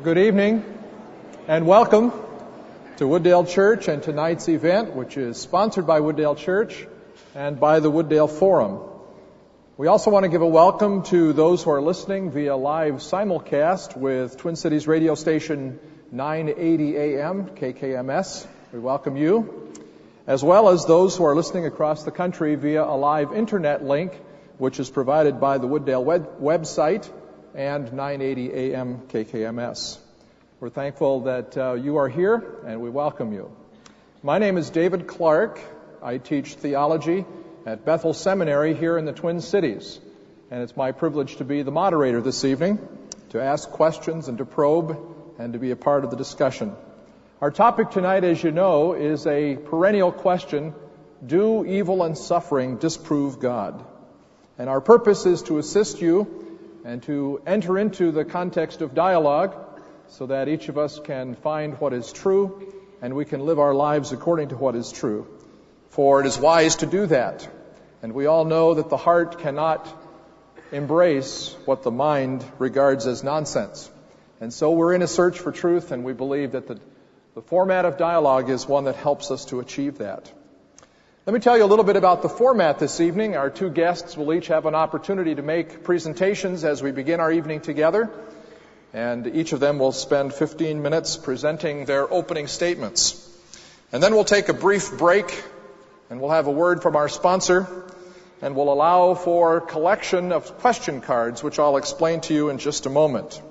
Good evening and welcome to Wooddale Church and tonight's event, which is sponsored by Wooddale Church and by the Wooddale Forum. We also want to give a welcome to those who are listening via live simulcast with Twin Cities radio station 980 AM KKMS. We welcome you, as well as those who are listening across the country via a live internet link, which is provided by the Wooddale website and 980 AM KKMS. We're thankful that you are here, and we welcome you. My name is David Clark. I teach theology at Bethel Seminary here in the Twin Cities, and it's my privilege to be the moderator this evening, to ask questions and to probe and to be a part of the discussion. Our topic tonight, as you know, is a perennial question: do evil and suffering disprove God? And our purpose is to assist you and to enter into the context of dialogue so that each of us can find what is true and we can live our lives according to what is true. For it is wise to do that. And we all know that the heart cannot embrace what the mind regards as nonsense. And so we're in a search for truth, and we believe that the format of dialogue is one that helps us to achieve that. Let me tell you a little bit about the format this evening. Our two guests will each have an opportunity to make presentations as we begin our evening together, and each of them will spend 15 minutes presenting their opening statements. And then we'll take a brief break, and we'll have a word from our sponsor, and we'll allow for collection of question cards, which I'll explain to you in just a moment.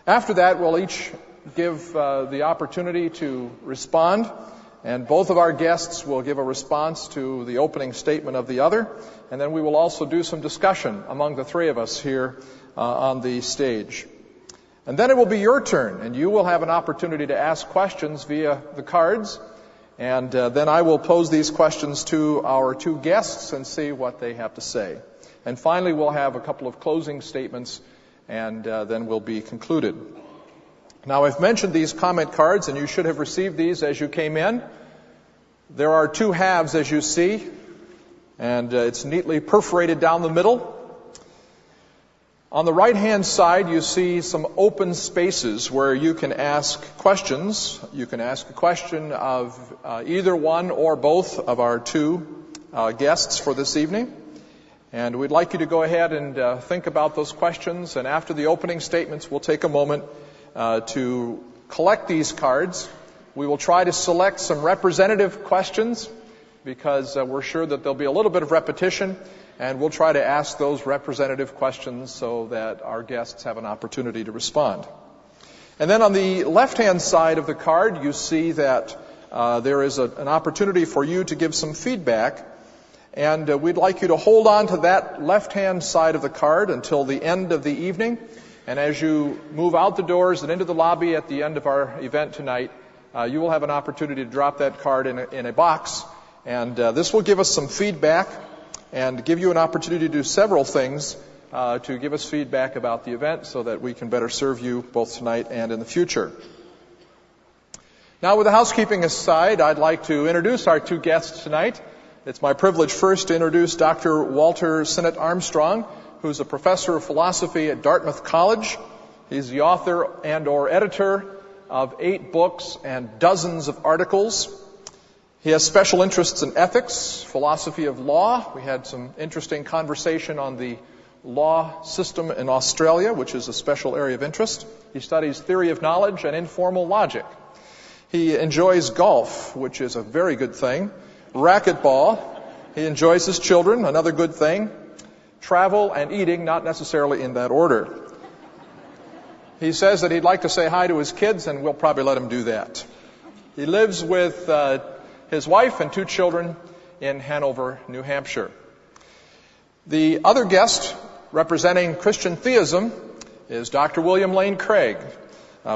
After that, we'll each give the opportunity to respond, and both of our guests will give a response to the opening statement of the other, and then we will also do some discussion among the three of us here on the stage. And then it will be your turn, and you will have an opportunity to ask questions via the cards, and then I will pose these questions to our two guests and see what they have to say. And finally, we'll have a couple of closing statements, and then we'll be concluded. Now, I've mentioned these comment cards, and you should have received these as you came in. There are two halves, as you see, and it's neatly perforated down the middle. On the right-hand side, you see some open spaces where you can ask questions. You can ask a question of either one or both of our two guests for this evening. And we'd like you to go ahead and think about those questions. And after the opening statements, we'll take a moment to collect these cards. We will try to select some representative questions because we're sure that there'll be a little bit of repetition, and we'll try to ask those representative questions so that our guests have an opportunity to respond. And then on the left-hand side of the card, you see that there is an opportunity for you to give some feedback, and we'd like you to hold on to that left-hand side of the card until the end of the evening. And as you move out the doors and into the lobby at the end of our event tonight, you will have an opportunity to drop that card in a box. And this will give us some feedback and give you an opportunity to do several things to give us feedback about the event so that we can better serve you both tonight and in the future. Now, with the housekeeping aside, I'd like to introduce our two guests tonight. It's my privilege first to introduce Dr. Walter Sinnott Armstrong, who's a professor of philosophy at Dartmouth College. He's the author and or editor of 8 books and dozens of articles. He has special interests in ethics, philosophy of law. We had some interesting conversation on the law system in Australia, which is a special area of interest. He studies theory of knowledge and informal logic. He enjoys golf, which is a very good thing. Racquetball. He enjoys his children, another good thing. Travel and eating, not necessarily in that order. He says that he'd like to say hi to his kids, and we'll probably let him do that. He lives with his wife and 2 children in Hanover, New Hampshire. The other guest representing Christian theism is Dr. William Lane Craig.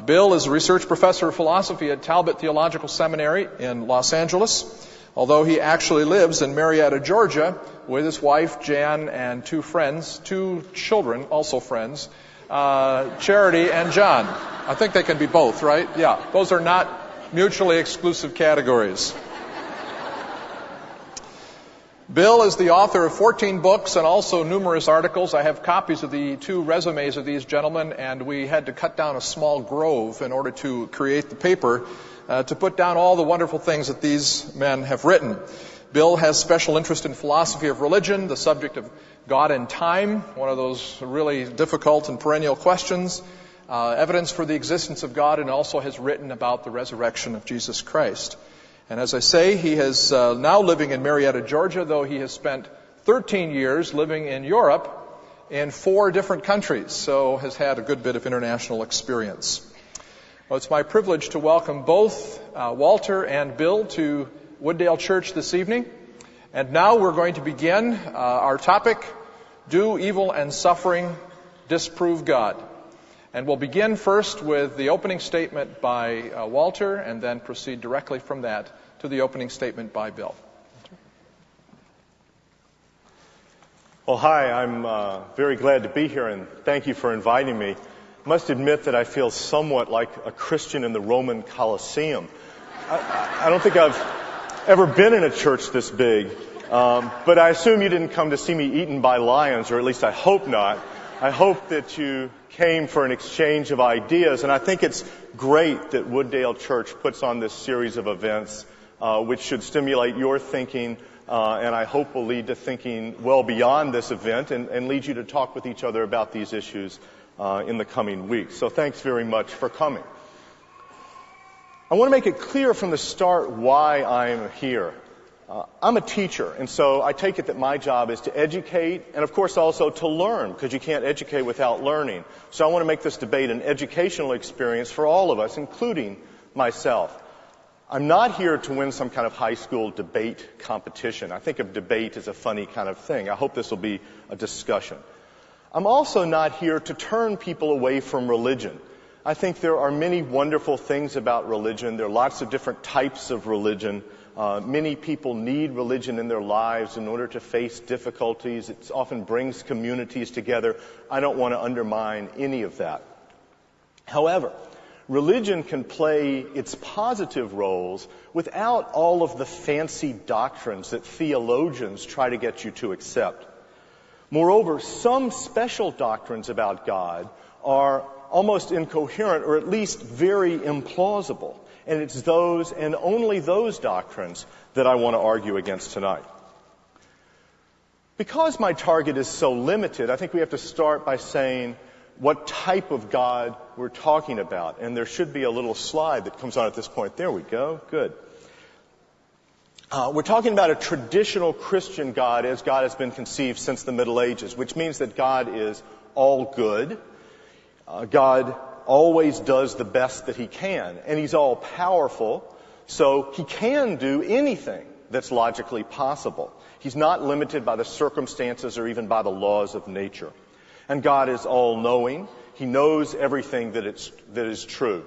Bill is a research professor of philosophy at Talbot Theological Seminary in Los Angeles, although he actually lives in Marietta, Georgia, with his wife, Jan, and 2 friends, 2 children, also friends, Charity and John. I think they can be both, right? Yeah, those are not mutually exclusive categories. Bill is the author of 14 books and also numerous articles. I have copies of the 2 resumes of these gentlemen, and we had to cut down a small grove in order to create the paper to put down all the wonderful things that these men have written. Bill has special interest in philosophy of religion, the subject of God and time, one of those really difficult and perennial questions, evidence for the existence of God, and also has written about the resurrection of Jesus Christ. And as I say, he is now living in Marietta, Georgia, though he has spent 13 years living in Europe in 4 different countries, so has had a good bit of international experience. Well, it's my privilege to welcome both Walter and Bill to Wooddale Church this evening. And now we're going to begin our topic, Do Evil and Suffering Disprove God? And we'll begin first with the opening statement by Walter, and then proceed directly from that to the opening statement by Bill. Well, hi, I'm very glad to be here, and thank you for inviting me. I must admit that I feel somewhat like a Christian in the Roman Colosseum. I don't think I've ever been in a church this big, but I assume you didn't come to see me eaten by lions, or at least I hope not. I hope that you came for an exchange of ideas, and I think it's great that Wooddale Church puts on this series of events which should stimulate your thinking, and I hope will lead to thinking well beyond this event and lead you to talk with each other about these issues in the coming weeks. So thanks very much for coming. I want to make it clear from the start why I'm here. I'm a teacher, and so I take it that my job is to educate and, of course, also to learn, because you can't educate without learning. So I want to make this debate an educational experience for all of us, including myself. I'm not here to win some kind of high school debate competition. I think of debate as a funny kind of thing. I hope this will be a discussion. I'm also not here to turn people away from religion. I think there are many wonderful things about religion. There are lots of different types of religion. Many people need religion in their lives in order to face difficulties. It often brings communities together. I don't want to undermine any of that. However, religion can play its positive roles without all of the fancy doctrines that theologians try to get you to accept. Moreover, some special doctrines about God are almost incoherent, or at least very implausible. And it's those and only those doctrines that I want to argue against tonight. Because my target is so limited, I think we have to start by saying what type of God we're talking about. And there should be a little slide that comes on at this point. There we go. Good. We're talking about a traditional Christian God as God has been conceived since the Middle Ages, which means that God is all good. God always does the best that he can, and he's all powerful, so he can do anything that's logically possible. He's not limited by the circumstances or even by the laws of nature. And God is all-knowing. He knows everything that is true.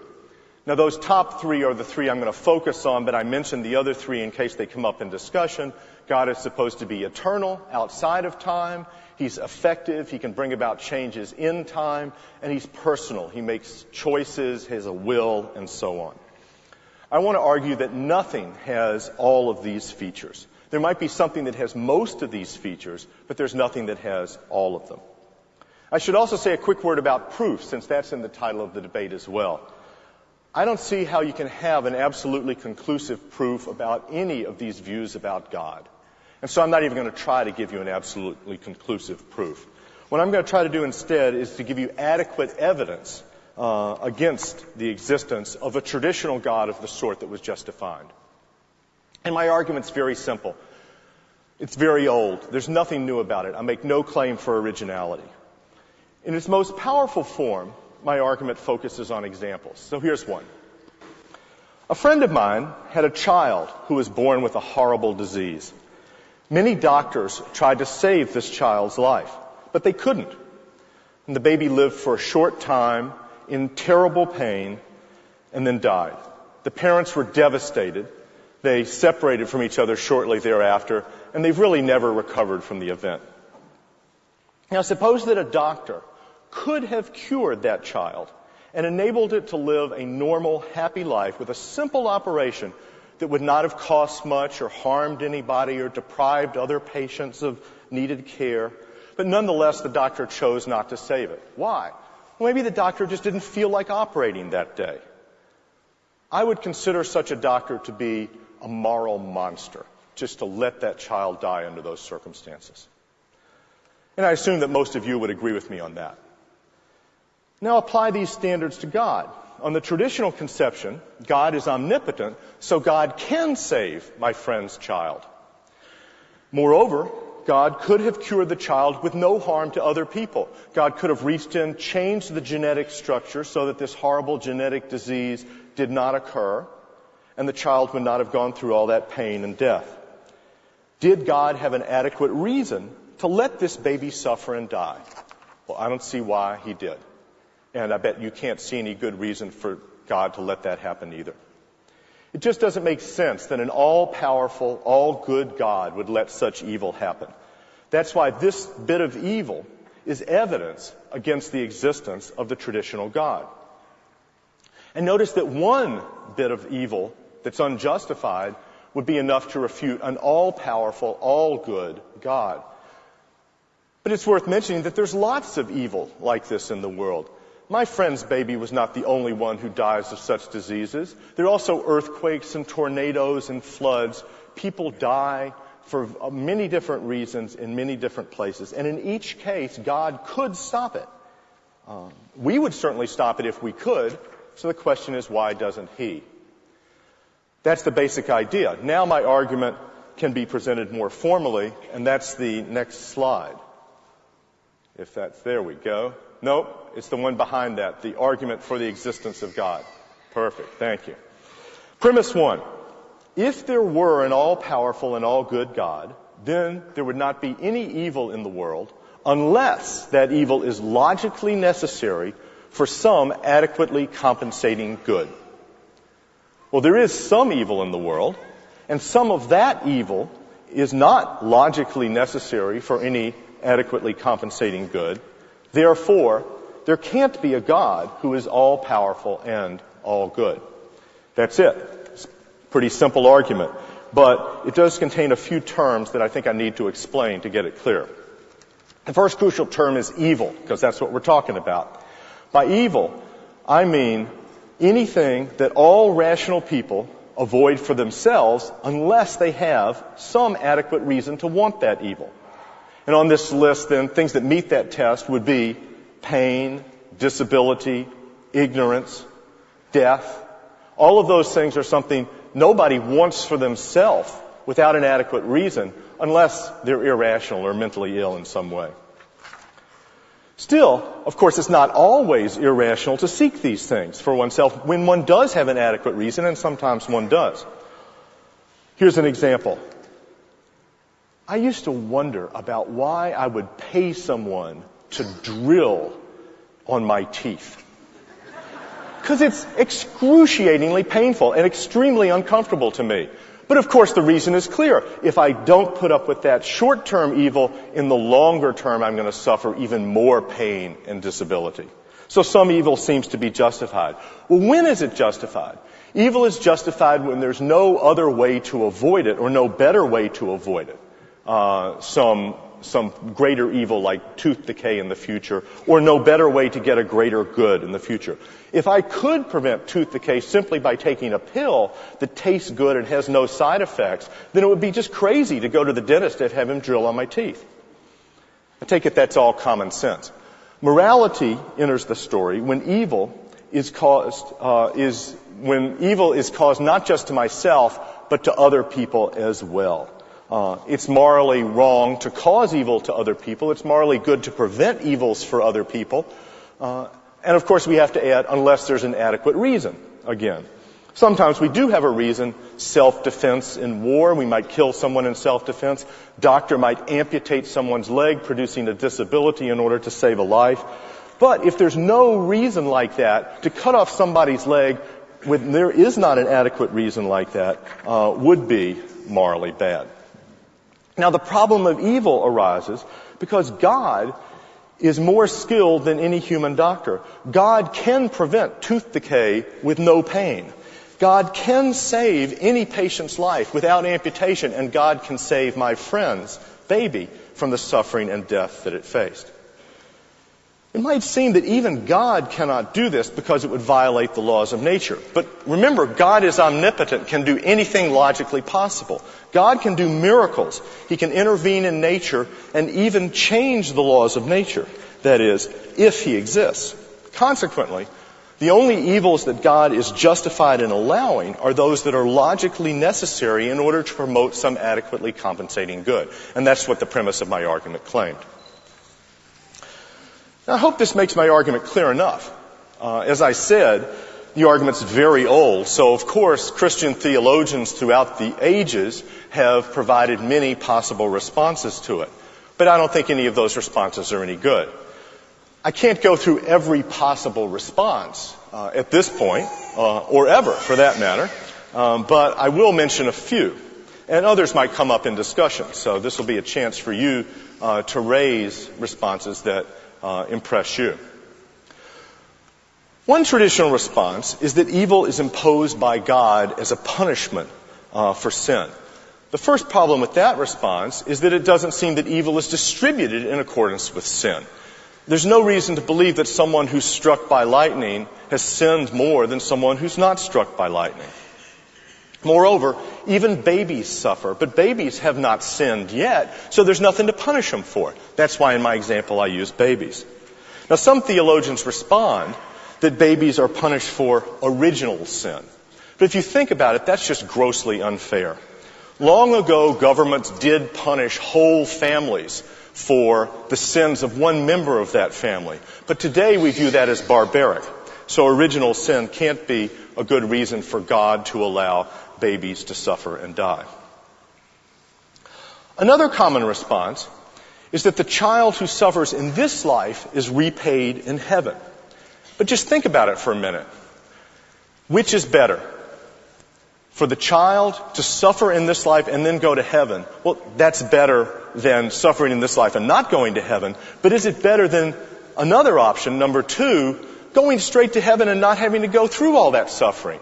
Now, those top 3 are the 3 I'm going to focus on, but I mentioned the other 3 in case they come up in discussion. God is supposed to be eternal, outside of time. He's effective. He can bring about changes in time. And he's personal. He makes choices, has a will, and so on. I want to argue that nothing has all of these features. There might be something that has most of these features, but there's nothing that has all of them. I should also say a quick word about proof, since that's in the title of the debate as well. I don't see how you can have an absolutely conclusive proof about any of these views about God. And so I'm not even going to try to give you an absolutely conclusive proof. What I'm going to try to do instead is to give you adequate evidence against the existence of a traditional God of the sort that was just defined. And my argument's very simple. It's very old. There's nothing new about it. I make no claim for originality. In its most powerful form, my argument focuses on examples. So here's one. A friend of mine had a child who was born with a horrible disease. Many doctors tried to save this child's life, but they couldn't. And the baby lived for a short time in terrible pain and then died. The parents were devastated. They separated from each other shortly thereafter, and they've really never recovered from the event. Now, suppose that a doctor could have cured that child and enabled it to live a normal, happy life with a simple operation that would not have cost much or harmed anybody or deprived other patients of needed care. But nonetheless, the doctor chose not to save it. Why? Well, maybe the doctor just didn't feel like operating that day. I would consider such a doctor to be a moral monster, just to let that child die under those circumstances. And I assume that most of you would agree with me on that. Now apply these standards to God. On the traditional conception, God is omnipotent, so God can save my friend's child. Moreover, God could have cured the child with no harm to other people. God could have reached in, changed the genetic structure so that this horrible genetic disease did not occur, and the child would not have gone through all that pain and death. Did God have an adequate reason to let this baby suffer and die? Well, I don't see why he did. And I bet you can't see any good reason for God to let that happen either. It just doesn't make sense that an all-powerful, all-good God would let such evil happen. That's why this bit of evil is evidence against the existence of the traditional God. And notice that one bit of evil that's unjustified would be enough to refute an all-powerful, all-good God. But it's worth mentioning that there's lots of evil like this in the world. My friend's baby was not the only one who dies of such diseases. There are also earthquakes and tornadoes and floods. People die for many different reasons in many different places. And in each case, God could stop it. We would certainly stop it if we could. So the question is, why doesn't he? That's the basic idea. Now my argument can be presented more formally, and that's the next slide. If that's, there we go. Nope, it's the one behind that, the argument for the existence of God. Perfect, thank you. Premise 1. If there were an all-powerful and all-good God, then there would not be any evil in the world unless that evil is logically necessary for some adequately compensating good. Well, there is some evil in the world, and some of that evil is not logically necessary for any adequately compensating good. Therefore, there can't be a God who is all-powerful and all-good. That's it. It's a pretty simple argument. But it does contain a few terms that I think I need to explain to get it clear. The first crucial term is evil, because that's what we're talking about. By evil, I mean anything that all rational people avoid for themselves unless they have some adequate reason to want that evil. And on this list, then, things that meet that test would be pain, disability, ignorance, death. All of those things are something nobody wants for themselves without an adequate reason, unless they're irrational or mentally ill in some way. Still, of course, it's not always irrational to seek these things for oneself when one does have an adequate reason, and sometimes one does. Here's an example. I used to wonder about why I would pay someone to drill on my teeth. Because it's excruciatingly painful and extremely uncomfortable to me. But of course the reason is clear. If I don't put up with that short-term evil, in the longer term I'm going to suffer even more pain and disability. So some evil seems to be justified. Well, when is it justified? Evil is justified when there's no other way to avoid it or no better way to avoid it. Some greater evil like tooth decay in the future, or no better way to get a greater good in the future. If I could prevent tooth decay simply by taking a pill that tastes good and has no side effects, then it would be just crazy to go to the dentist and have him drill on my teeth. I take it that's all common sense. Morality enters the story when evil is caused not just to myself, but to other people as well. It's morally wrong to cause evil to other people. It's morally good to prevent evils for other people. And of course we have to add, unless there's an adequate reason, again. Sometimes we do have a reason, self-defense in war. We might kill someone in self-defense. Doctor might amputate someone's leg, producing a disability in order to save a life. But if there's no reason like that, to cut off somebody's leg when there is not an adequate reason like that, would be morally bad. Now, the problem of evil arises because God is more skilled than any human doctor. God can prevent tooth decay with no pain. God can save any patient's life without amputation, and God can save my friend's baby from the suffering and death that it faced. It might seem that even God cannot do this because it would violate the laws of nature. But remember, God is omnipotent, can do anything logically possible. God can do miracles. He can intervene in nature and even change the laws of nature. That is, if He exists. Consequently, the only evils that God is justified in allowing are those that are logically necessary in order to promote some adequately compensating good. And that's what the premise of my argument claimed. Now, I hope this makes my argument clear enough. As I said, the argument's very old, so of course Christian theologians throughout the ages have provided many possible responses to it. But I don't think any of those responses are any good. I can't go through every possible response at this point, or ever for that matter, but I will mention a few. And others might come up in discussion, so this will be a chance for you to raise responses that impress you. One traditional response is that evil is imposed by God as a punishment for sin. The first problem with that response is that it doesn't seem that evil is distributed in accordance with sin. There's no reason to believe that someone who's struck by lightning has sinned more than someone who's not struck by lightning. Moreover, even babies suffer, but babies have not sinned yet, so there's nothing to punish them for. That's why in my example I use babies. Now, some theologians respond that babies are punished for original sin. But if you think about it, that's just grossly unfair. Long ago, governments did punish whole families for the sins of one member of that family. But today we view that as barbaric. So original sin can't be a good reason for God to allow babies to suffer and die. Another common response is that the child who suffers in this life is repaid in heaven. But just think about it for a minute. Which is better? For the child to suffer in this life and then go to heaven? Well, that's better than suffering in this life and not going to heaven. But is it better than another option, number 2, going straight to heaven and not having to go through all that suffering?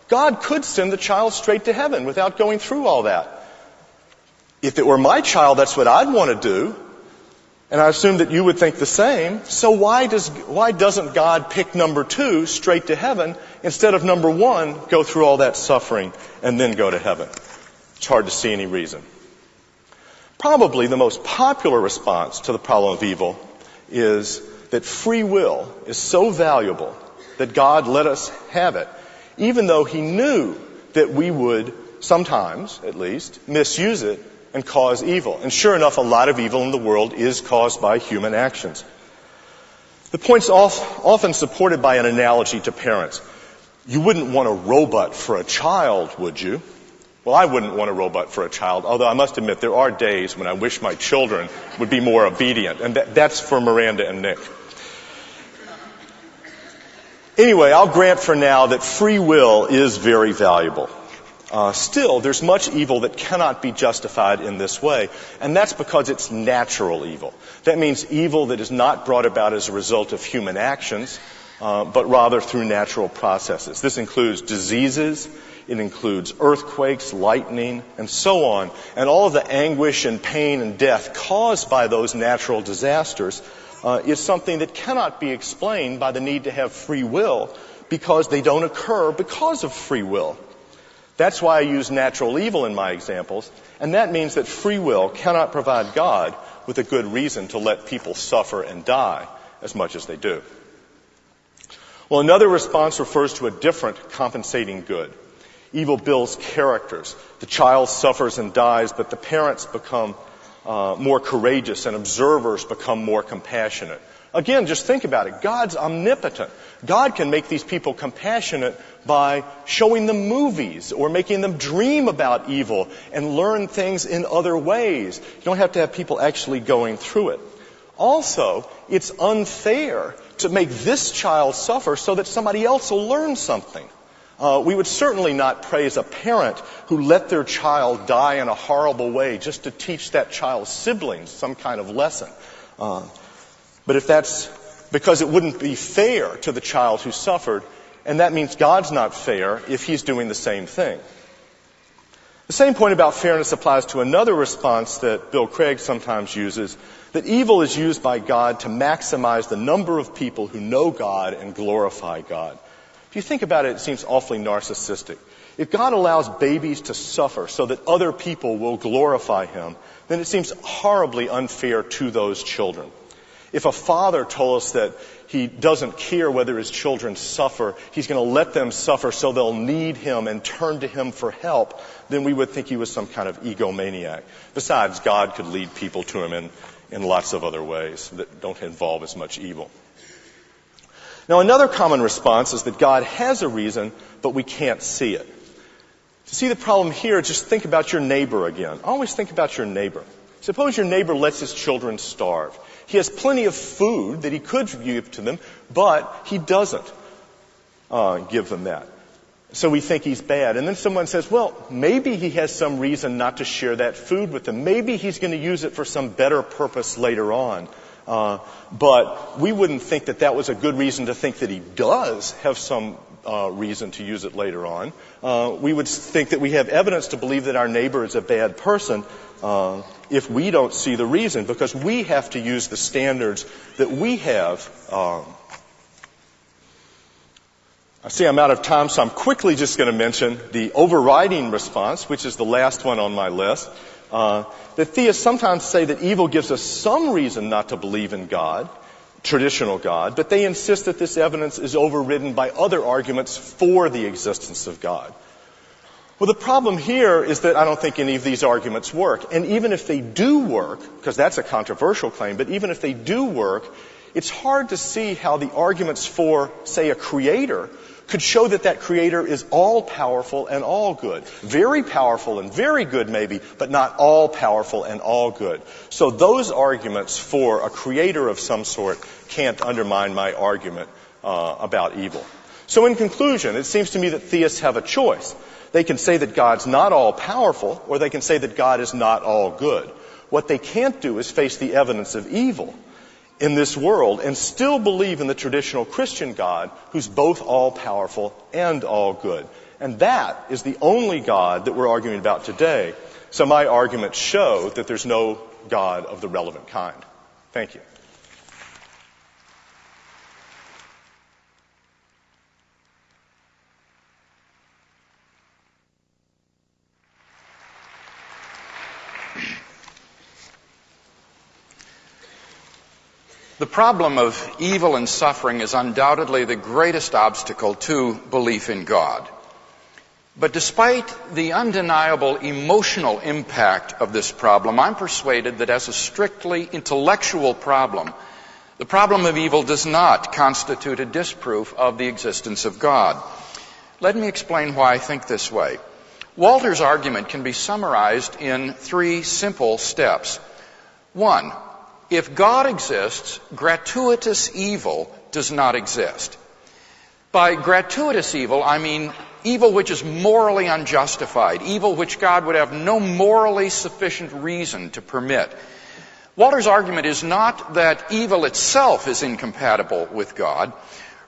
God could send the child straight to heaven without going through all that. If it were my child, that's what I'd want to do. And I assume that you would think the same. So why doesn't God pick number 2, straight to heaven, instead of number 1, go through all that suffering and then go to heaven? It's hard to see any reason. Probably the most popular response to the problem of evil is that free will is so valuable that God let us have it, even though He knew that we would sometimes, at least, misuse it and cause evil. And sure enough, a lot of evil in the world is caused by human actions. The point's often supported by an analogy to parents. You wouldn't want a robot for a child, would you? Well, I wouldn't want a robot for a child, although I must admit there are days when I wish my children would be more obedient, and that's for Miranda and Nick. Anyway, I'll grant for now that free will is very valuable. Still, there's much evil that cannot be justified in this way, and that's because it's natural evil. That means evil that is not brought about as a result of human actions, but rather through natural processes. This includes diseases, it includes earthquakes, lightning, and so on, and all of the anguish and pain and death caused by those natural disasters is something that cannot be explained by the need to have free will, because they don't occur because of free will. That's why I use natural evil in my examples, and that means that free will cannot provide God with a good reason to let people suffer and die as much as they do. Well, another response refers to a different compensating good. Evil builds characters. The child suffers and dies, but the parents become more courageous and observers become more compassionate. Again, just think about it. God's omnipotent. God can make these people compassionate by showing them movies or making them dream about evil and learn things in other ways. You don't have to have people actually going through it. Also, it's unfair to make this child suffer so that somebody else will learn something. We would certainly not praise a parent who let their child die in a horrible way just to teach that child's siblings some kind of lesson. But if that's because it wouldn't be fair to the child who suffered, and that means God's not fair if he's doing the same thing. The same point about fairness applies to another response that Bill Craig sometimes uses, that evil is used by God to maximize the number of people who know God and glorify God. If you think about it, it seems awfully narcissistic. If God allows babies to suffer so that other people will glorify him, then it seems horribly unfair to those children. If a father told us that he doesn't care whether his children suffer, he's going to let them suffer so they'll need him and turn to him for help, then we would think he was some kind of egomaniac. Besides, God could lead people to him in lots of other ways that don't involve as much evil. Now, another common response is that God has a reason, but we can't see it. To see the problem here, just think about your neighbor again. Always think about your neighbor. Suppose your neighbor lets his children starve. He has plenty of food that he could give to them, but he doesn't give them that. So we think he's bad. And then someone says, well, maybe he has some reason not to share that food with them. Maybe he's going to use it for some better purpose later on. But we wouldn't think that that was a good reason to think that he does have some reason to use it later on. We would think that we have evidence to believe that our neighbor is a bad person if we don't see the reason, because we have to use the standards that we have. I see I'm out of time, so I'm quickly just going to mention the overriding response, which is the last one on my list. The theists sometimes say that evil gives us some reason not to believe in God, traditional God, but they insist that this evidence is overridden by other arguments for the existence of God. Well, the problem here is that I don't think any of these arguments work. And even if they do work, because that's a controversial claim, but even if they do work, it's hard to see how the arguments for, say, a creator could show that that creator is all-powerful and all-good. Very powerful and very good, maybe, but not all-powerful and all-good. So those arguments for a creator of some sort can't undermine my argument about evil. So in conclusion, it seems to me that theists have a choice. They can say that God's not all-powerful, or they can say that God is not all-good. What they can't do is face the evidence of evil in this world and still believe in the traditional Christian God who's both all-powerful and all-good. And that is the only God that we're arguing about today. So my arguments show that there's no God of the relevant kind. Thank you. The problem of evil and suffering is undoubtedly the greatest obstacle to belief in God. But despite the undeniable emotional impact of this problem, I'm persuaded that as a strictly intellectual problem, the problem of evil does not constitute a disproof of the existence of God. Let me explain why I think this way. Walter's argument can be summarized in 3 simple steps. 1. If God exists, gratuitous evil does not exist. By gratuitous evil, I mean evil which is morally unjustified, evil which God would have no morally sufficient reason to permit. Walter's argument is not that evil itself is incompatible with God.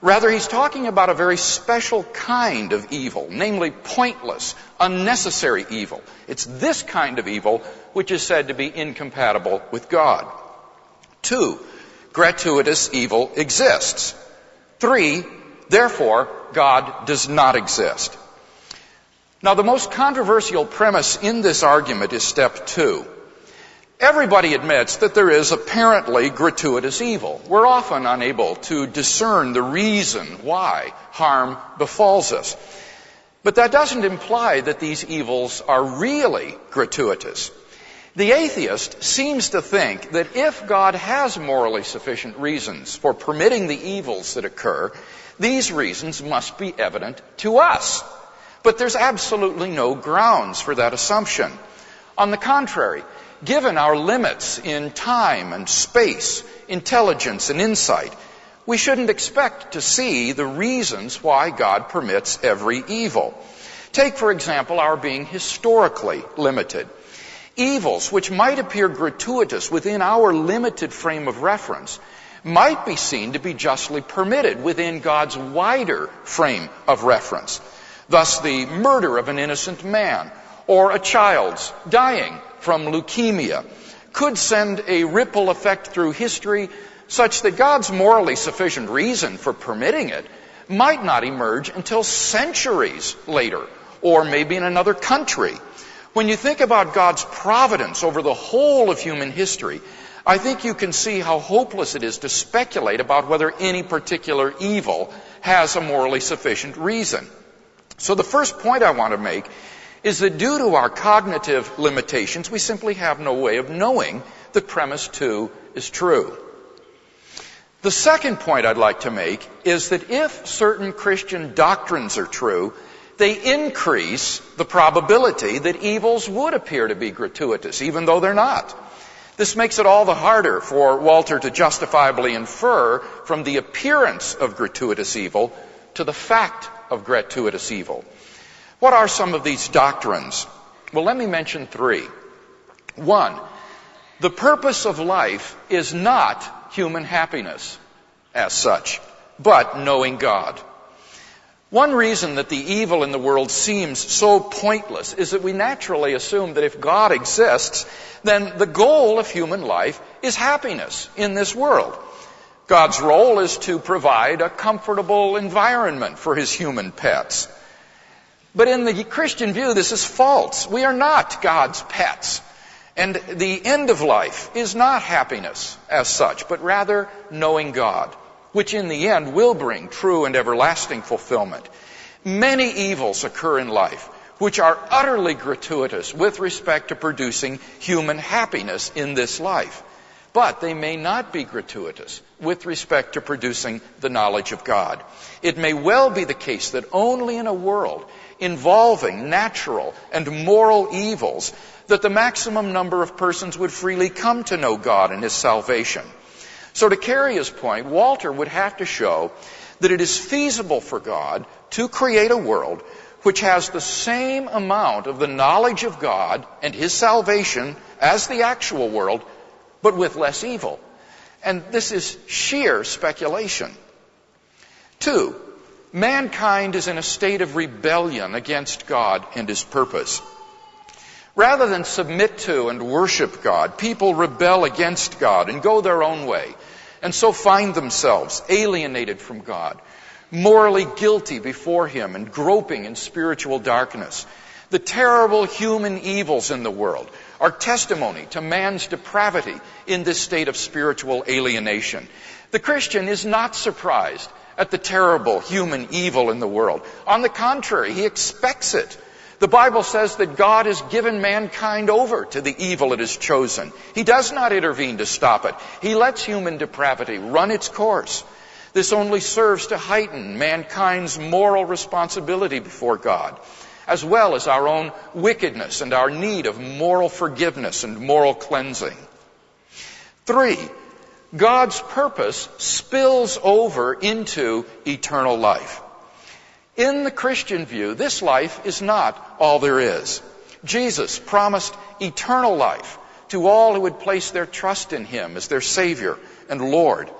Rather, he's talking about a very special kind of evil, namely pointless, unnecessary evil. It's this kind of evil which is said to be incompatible with God. 2, gratuitous evil exists. 3, therefore, God does not exist. Now, the most controversial premise in this argument is step 2. Everybody admits that there is apparently gratuitous evil. We're often unable to discern the reason why harm befalls us. But that doesn't imply that these evils are really gratuitous. The atheist seems to think that if God has morally sufficient reasons for permitting the evils that occur, these reasons must be evident to us. But there's absolutely no grounds for that assumption. On the contrary, given our limits in time and space, intelligence and insight, we shouldn't expect to see the reasons why God permits every evil. Take, for example, our being historically limited. Evils which might appear gratuitous within our limited frame of reference might be seen to be justly permitted within God's wider frame of reference. Thus, the murder of an innocent man or a child's dying from leukemia could send a ripple effect through history such that God's morally sufficient reason for permitting it might not emerge until centuries later, or maybe in another country. When you think about God's providence over the whole of human history, I think you can see how hopeless it is to speculate about whether any particular evil has a morally sufficient reason. So the first point I want to make is that due to our cognitive limitations, we simply have no way of knowing that premise 2 is true. The second point I'd like to make is that if certain Christian doctrines are true, they increase the probability that evils would appear to be gratuitous, even though they're not. This makes it all the harder for Walter to justifiably infer from the appearance of gratuitous evil to the fact of gratuitous evil. What are some of these doctrines? Well, let me mention 3. 1, the purpose of life is not human happiness as such, but knowing God. One reason that the evil in the world seems so pointless is that we naturally assume that if God exists, then the goal of human life is happiness in this world. God's role is to provide a comfortable environment for his human pets. But in the Christian view, this is false. We are not God's pets. And the end of life is not happiness as such, but rather knowing God, which in the end will bring true and everlasting fulfillment. Many evils occur in life which are utterly gratuitous with respect to producing human happiness in this life. But they may not be gratuitous with respect to producing the knowledge of God. It may well be the case that only in a world involving natural and moral evils that the maximum number of persons would freely come to know God and his salvation. So to carry his point, Walter would have to show that it is feasible for God to create a world which has the same amount of the knowledge of God and his salvation as the actual world, but with less evil. And this is sheer speculation. 2, mankind is in a state of rebellion against God and his purpose. Rather than submit to and worship God, people rebel against God and go their own way, and so find themselves alienated from God, morally guilty before him and groping in spiritual darkness. The terrible human evils in the world are testimony to man's depravity in this state of spiritual alienation. The Christian is not surprised at the terrible human evil in the world. On the contrary, he expects it. The Bible says that God has given mankind over to the evil it has chosen. He does not intervene to stop it. He lets human depravity run its course. This only serves to heighten mankind's moral responsibility before God, as well as our own wickedness and our need of moral forgiveness and moral cleansing. 3, God's purpose spills over into eternal life. In the Christian view, this life is not all there is. Jesus promised eternal life to all who would place their trust in him as their Savior and Lord.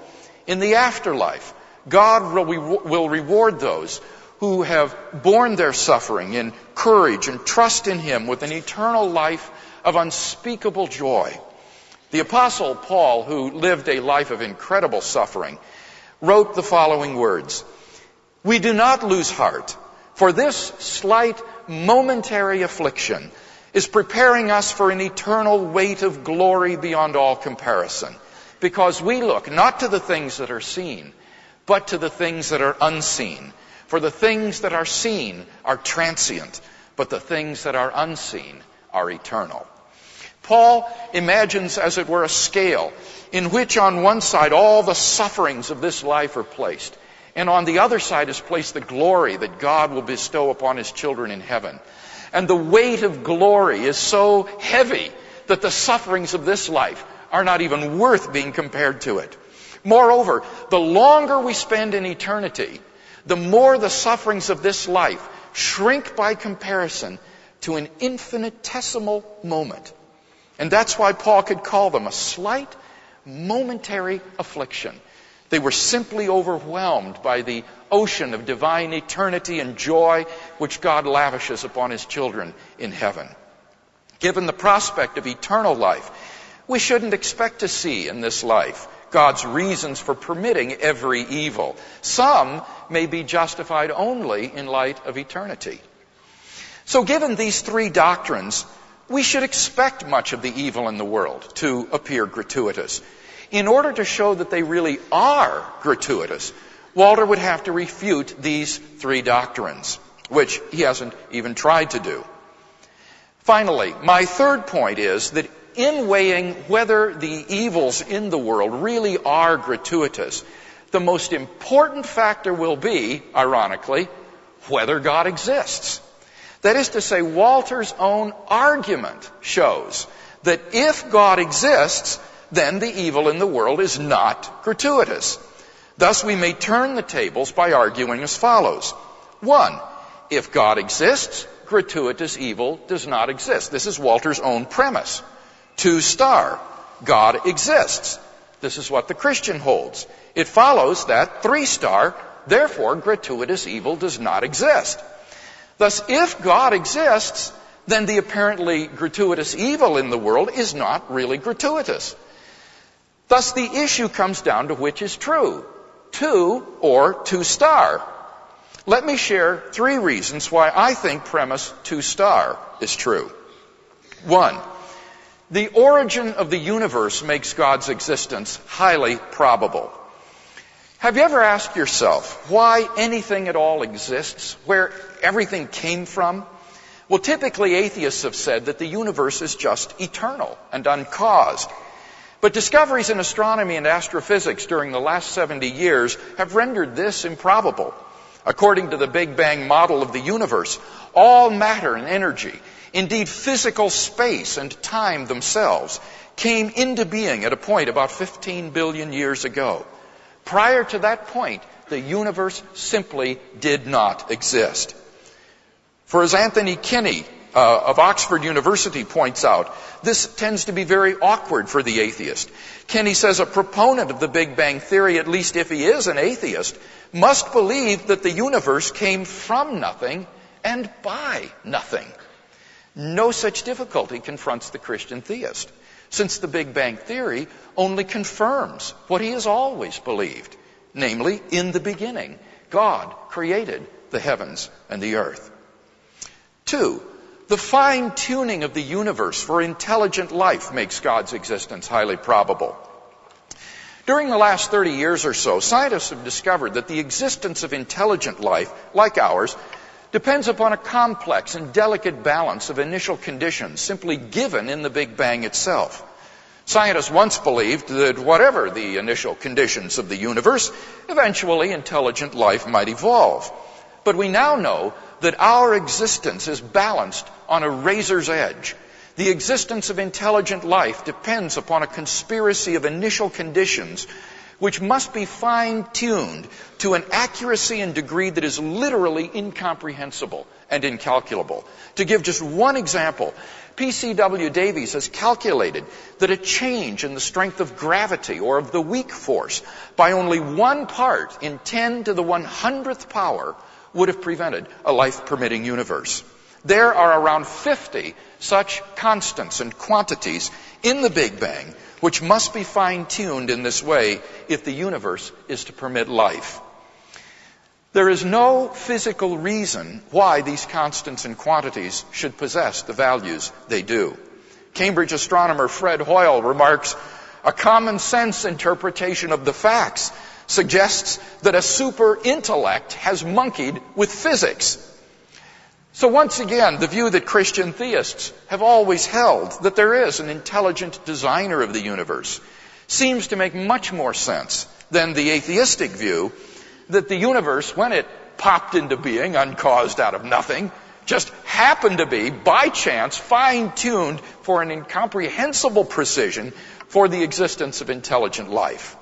In the afterlife, God will reward those who have borne their suffering in courage and trust in him with an eternal life of unspeakable joy. The Apostle Paul, who lived a life of incredible suffering, wrote the following words: "We do not lose heart, for this slight momentary affliction is preparing us for an eternal weight of glory beyond all comparison, because we look not to the things that are seen, but to the things that are unseen. For the things that are seen are transient, but the things that are unseen are eternal." Paul imagines, as it were, a scale in which on one side all the sufferings of this life are placed, and on the other side is placed the glory that God will bestow upon his children in heaven. And the weight of glory is so heavy that the sufferings of this life are not even worth being compared to it. Moreover, the longer we spend in eternity, the more the sufferings of this life shrink by comparison to an infinitesimal moment. And that's why Paul could call them a slight, momentary affliction. They were simply overwhelmed by the ocean of divine eternity and joy which God lavishes upon his children in heaven. Given the prospect of eternal life, we shouldn't expect to see in this life God's reasons for permitting every evil. Some may be justified only in light of eternity. So given these three doctrines, we should expect much of the evil in the world to appear gratuitous. In order to show that they really are gratuitous, Walter would have to refute these three doctrines, which he hasn't even tried to do. Finally, my third point is that in weighing whether the evils in the world really are gratuitous, the most important factor will be, ironically, whether God exists. That is to say, Walter's own argument shows that if God exists, then the evil in the world is not gratuitous. Thus, we may turn the tables by arguing as follows. 1, if God exists, gratuitous evil does not exist. This is Walter's own premise. 2, God exists. This is what the Christian holds. It follows that 3, therefore gratuitous evil does not exist. Thus, if God exists, then the apparently gratuitous evil in the world is not really gratuitous. Thus, the issue comes down to which is true, 2 or 2 Let me share 3 reasons why I think premise 2 is true. 1, the origin of the universe makes God's existence highly probable. Have you ever asked yourself why anything at all exists, where everything came from? Well, typically atheists have said that the universe is just eternal and uncaused. But discoveries in astronomy and astrophysics during the last 70 years have rendered this improbable. According to the Big Bang model of the universe, all matter and energy, indeed physical space and time themselves, came into being at a point about 15 billion years ago. Prior to that point, the universe simply did not exist. For as Anthony Kinney of Oxford University points out, this tends to be very awkward for the atheist. Kinney says a proponent of the Big Bang theory, at least if he is an atheist, must believe that the universe came from nothing and by nothing. No such difficulty confronts the Christian theist, since the Big Bang theory only confirms what he has always believed, namely, in the beginning, God created the heavens and the earth. 2, the fine-tuning of the universe for intelligent life makes God's existence highly probable. During the last 30 years or so, scientists have discovered that the existence of intelligent life, like ours, depends upon a complex and delicate balance of initial conditions simply given in the Big Bang itself. Scientists once believed that whatever the initial conditions of the universe, eventually intelligent life might evolve. But we now know that our existence is balanced on a razor's edge. The existence of intelligent life depends upon a conspiracy of initial conditions which must be fine-tuned to an accuracy and degree that is literally incomprehensible and incalculable. To give just one example, P.C.W. Davies has calculated that a change in the strength of gravity or of the weak force by only 1 part in 10 to the 100th power would have prevented a life-permitting universe. There are around 50 such constants and quantities in the Big Bang which must be fine-tuned in this way if the universe is to permit life. There is no physical reason why these constants and quantities should possess the values they do. Cambridge astronomer Fred Hoyle remarks, a common sense interpretation of the facts suggests that a super intellect has monkeyed with physics. So once again, the view that Christian theists have always held, that there is an intelligent designer of the universe, seems to make much more sense than the atheistic view that the universe, when it popped into being uncaused out of nothing, just happened to be, by chance, fine-tuned for an incomprehensible precision for the existence of intelligent life.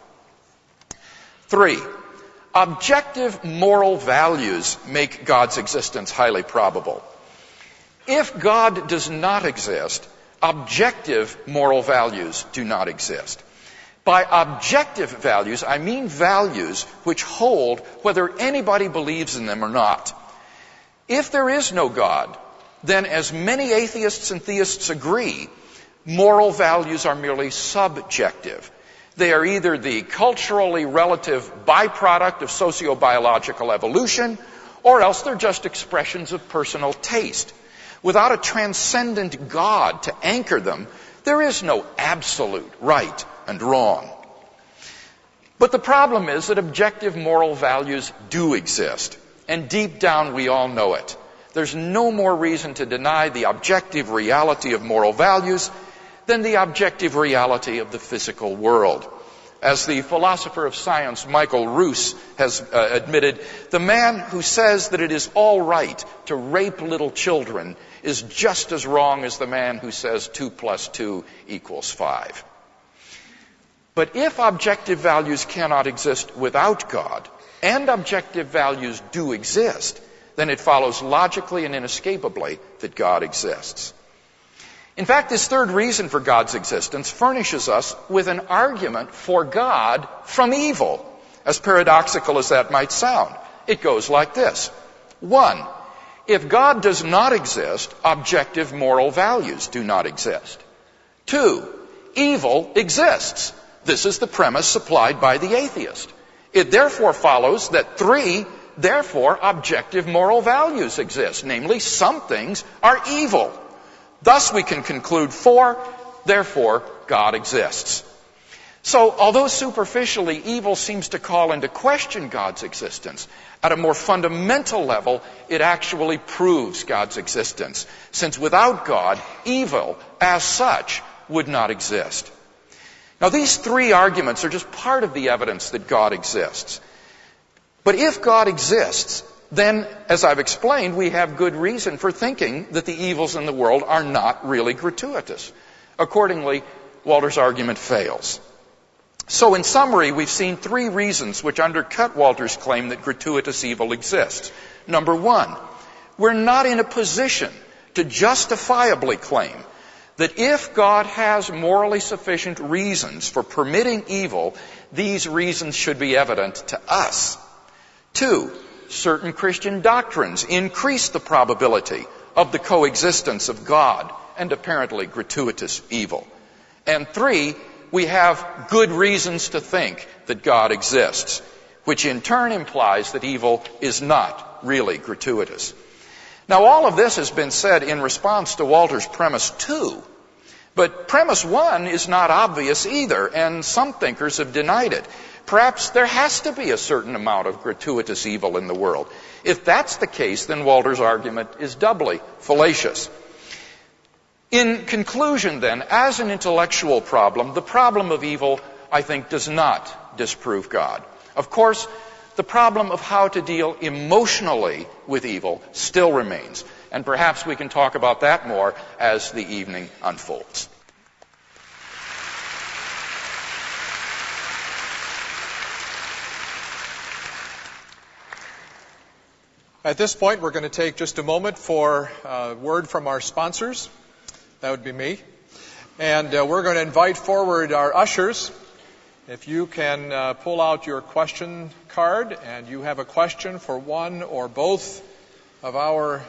3, objective moral values make God's existence highly probable. If God does not exist, objective moral values do not exist. By objective values, I mean values which hold whether anybody believes in them or not. If there is no God, then as many atheists and theists agree, moral values are merely subjective. They are either the culturally relative byproduct of sociobiological evolution, or else they're just expressions of personal taste. Without a transcendent God to anchor them, there is no absolute right and wrong. But the problem is that objective moral values do exist, and deep down we all know it. There's no more reason to deny the objective reality of moral values than the objective reality of the physical world. As the philosopher of science Michael Roos has admitted, the man who says that it is all right to rape little children is just as wrong as the man who says 2 + 2 = 5. But if objective values cannot exist without God, and objective values do exist, then it follows logically and inescapably that God exists. In fact, this third reason for God's existence furnishes us with an argument for God from evil, as paradoxical as that might sound. It goes like this. 1, if God does not exist, objective moral values do not exist. 2, evil exists. This is the premise supplied by the atheist. It therefore follows that 3, therefore objective moral values exist, namely some things are evil. Thus we can conclude 4, therefore God exists. So, although superficially evil seems to call into question God's existence, at a more fundamental level, it actually proves God's existence, since without God, evil, as such, would not exist. Now, these 3 arguments are just part of the evidence that God exists. But if God exists, then, as I've explained, we have good reason for thinking that the evils in the world are not really gratuitous. Accordingly, Walter's argument fails. So, in summary, we've seen 3 reasons which undercut Walter's claim that gratuitous evil exists. Number 1, we're not in a position to justifiably claim that if God has morally sufficient reasons for permitting evil, these reasons should be evident to us. 2, certain Christian doctrines increase the probability of the coexistence of God and apparently gratuitous evil. And 3, we have good reasons to think that God exists, which in turn implies that evil is not really gratuitous. Now, all of this has been said in response to Walter's premise 2, but premise 1 is not obvious either, and some thinkers have denied it. Perhaps there has to be a certain amount of gratuitous evil in the world. If that's the case, then Walter's argument is doubly fallacious. In conclusion, then, as an intellectual problem, the problem of evil, I think, does not disprove God. Of course, the problem of how to deal emotionally with evil still remains, and perhaps we can talk about that more as the evening unfolds. At this point, we're going to take just a moment for a word from our sponsors. That would be me. And we're going to invite forward our ushers. If you can pull out your question card and you have a question for one or both of our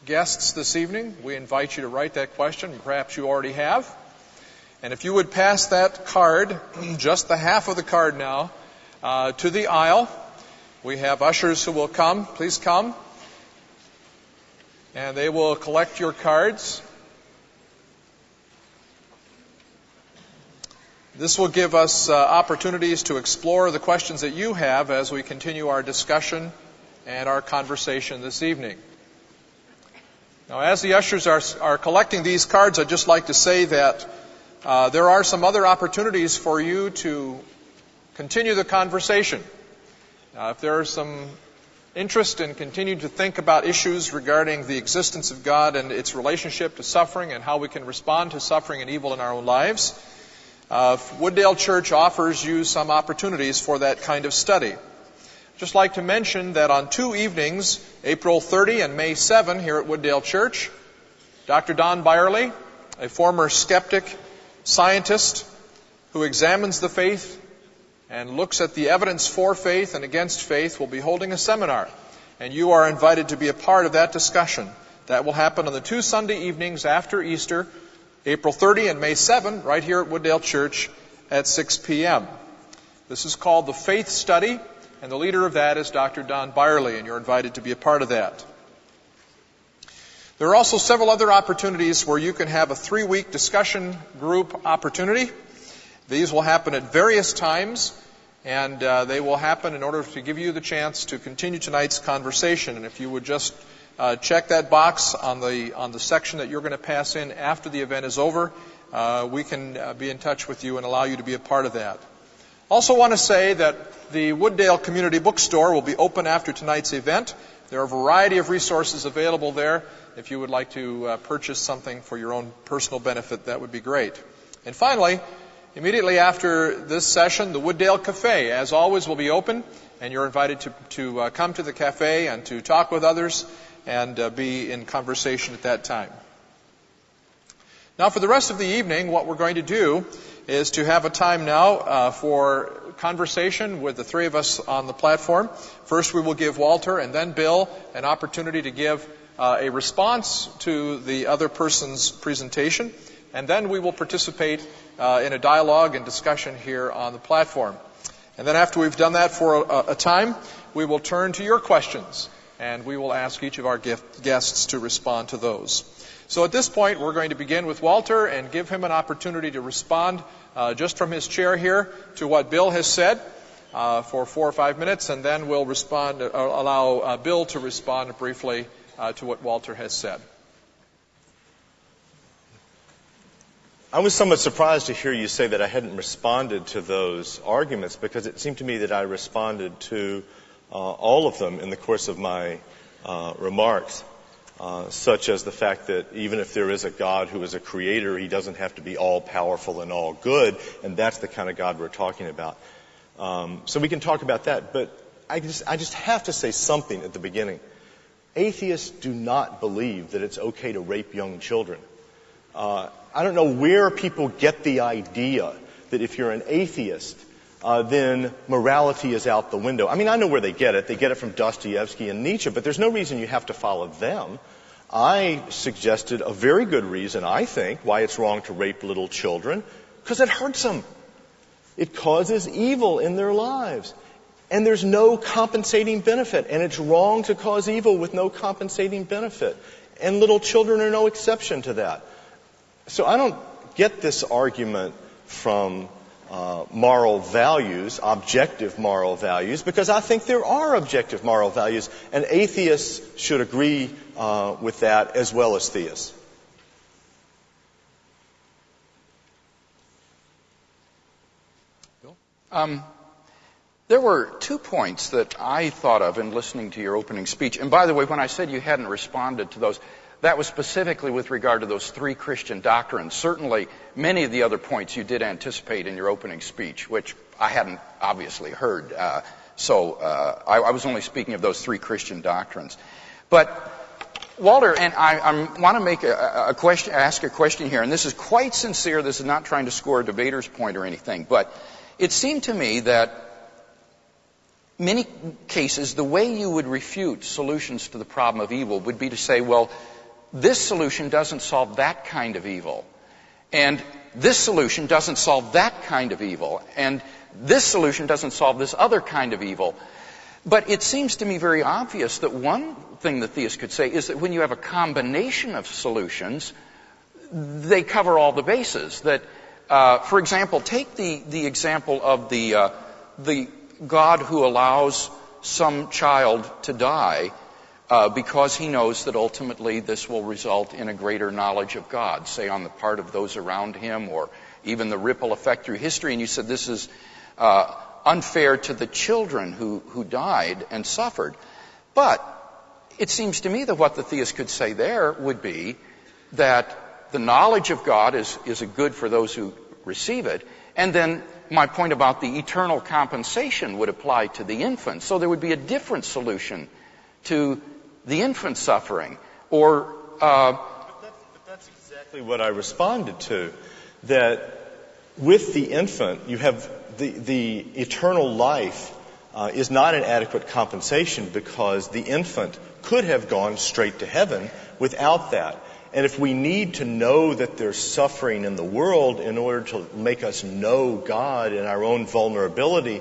guests this evening, we invite you to write that question. Perhaps you already have. And if you would pass that card, just the half of the card now, to the aisle. We have ushers who will come. Please come. And they will collect your cards. This will give us opportunities to explore the questions that you have as we continue our discussion and our conversation this evening. Now, as the ushers are collecting these cards, I'd just like to say that there are some other opportunities for you to continue the conversation. If there is some interest in continuing to think about issues regarding the existence of God and its relationship to suffering and how we can respond to suffering and evil in our own lives, Wooddale Church offers you some opportunities for that kind of study. Just like to mention that on 2 evenings, April 30 and May 7 here at Wooddale Church, Dr. Don Byerly, a former skeptic, scientist, who examines the faith and looks at the evidence for faith and against faith, will be holding a seminar. And you are invited to be a part of that discussion. That will happen on the 2 Sunday evenings after Easter, April 30 and May 7, right here at Wooddale Church at 6 p.m. This is called the Faith Study, and the leader of that is Dr. Don Byerly, and you're invited to be a part of that. There are also several other opportunities where you can have a 3-week discussion group opportunity. These will happen at various times, and they will happen in order to give you the chance to continue tonight's conversation. And if you would just check that box on the section that you're going to pass in after the event is over, we can be in touch with you and allow you to be a part of that. Also want to say that the Wooddale Community Bookstore will be open after tonight's event. There are a variety of resources available there. If you would like to purchase something for your own personal benefit, that would be great. And finally, immediately after this session, the Wooddale Cafe, as always, will be open, and you're invited to come to the cafe and to talk with others and be in conversation at that time. Now, for the rest of the evening, what we're going to do is to have a time now for conversation with the three of us on the platform. First, we will give Walter and then Bill an opportunity to give a response to the other person's presentation, and then we will participate in a dialogue and discussion here on the platform. And then after we've done that for a time, we will turn to your questions, and we will ask each of our guests to respond to those. So at this point, we're going to begin with Walter and give him an opportunity to respond just from his chair here to what Bill has said for 4 or 5 minutes, and then we'll allow Bill to respond briefly to what Walter has said. I was somewhat surprised to hear you say that I hadn't responded to those arguments, because it seemed to me that I responded to all of them in the course of my remarks, such as the fact that even if there is a God who is a creator, he doesn't have to be all-powerful and all good, and that's the kind of God we're talking about. So we can talk about that, but I just have to say something at the beginning. Atheists do not believe that it's okay to rape young children. I don't know where people get the idea that if you're an atheist, then morality is out the window. I mean, I know where they get it. They get it from Dostoevsky and Nietzsche, but there's no reason you have to follow them. I suggested a very good reason, I think, why it's wrong to rape little children, because it hurts them. It causes evil in their lives. And there's no compensating benefit, and it's wrong to cause evil with no compensating benefit. And little children are no exception to that. So I don't get this argument from moral values, objective moral values, because I think there are objective moral values, and atheists should agree with that as well as theists. Bill? There were 2 points that I thought of in listening to your opening speech. And by the way, when I said you hadn't responded to those, that was specifically with regard to those 3 Christian doctrines. Certainly, many of the other points you did anticipate in your opening speech, which I hadn't obviously heard. So I was only speaking of those 3 Christian doctrines. But Walter, and I want to make ask a question here, and this is quite sincere. This is not trying to score a debater's point or anything, but it seemed to me that many cases, the way you would refute solutions to the problem of evil would be to say, well, this solution doesn't solve that kind of evil, and this solution doesn't solve that kind of evil, and this solution doesn't solve this other kind of evil. But it seems to me very obvious that one thing the theist could say is that when you have a combination of solutions, they cover all the bases. That, for example, take the example of the God who allows some child to die because he knows that ultimately this will result in a greater knowledge of God, say on the part of those around him, or even the ripple effect through history. And you said this is unfair to the children who died and suffered. But it seems to me that what the theist could say there would be that the knowledge of God is a good for those who receive it, and then my point about the eternal compensation would apply to the infant. So there would be a different solution to the infant suffering. Or But that's exactly what I responded to. That with the infant, you have the eternal life is not an adequate compensation because the infant could have gone straight to heaven without that. And if we need to know that there's suffering in the world in order to make us know God in our own vulnerability,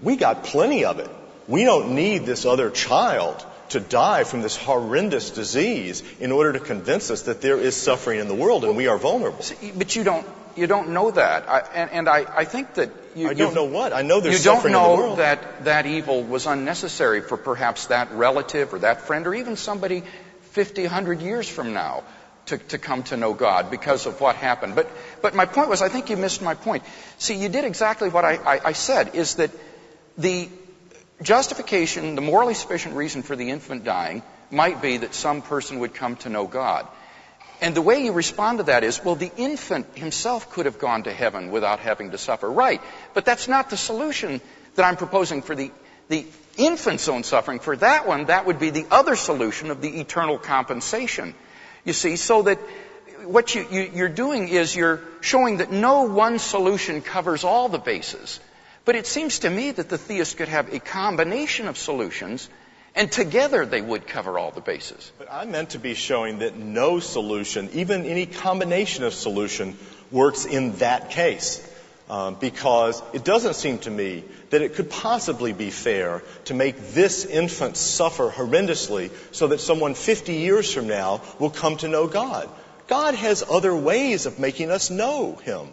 we got plenty of it. We don't need this other child to die from this horrendous disease in order to convince us that there is suffering in the world and we are vulnerable. But you don't know that. I think that I don't know what. I know there's suffering in the world. You don't know that evil was unnecessary for perhaps that relative or that friend or even somebody 50, 100 years from now to come to know God because of what happened. But my point was, I think you missed my point. See, you did exactly what I said, is that the justification, the morally sufficient reason for the infant dying might be that some person would come to know God. And the way you respond to that is, well, the infant himself could have gone to heaven without having to suffer. Right, but that's not the solution that I'm proposing for the infant's own suffering. For that one, that would be the other solution of the eternal compensation. You see, so that what you're doing is you're showing that no one solution covers all the bases. But it seems to me that the theist could have a combination of solutions, and together they would cover all the bases. But I meant to be showing that no solution, even any combination of solution, works in that case. Because it doesn't seem to me that it could possibly be fair to make this infant suffer horrendously so that someone 50 years from now will come to know God. God has other ways of making us know Him.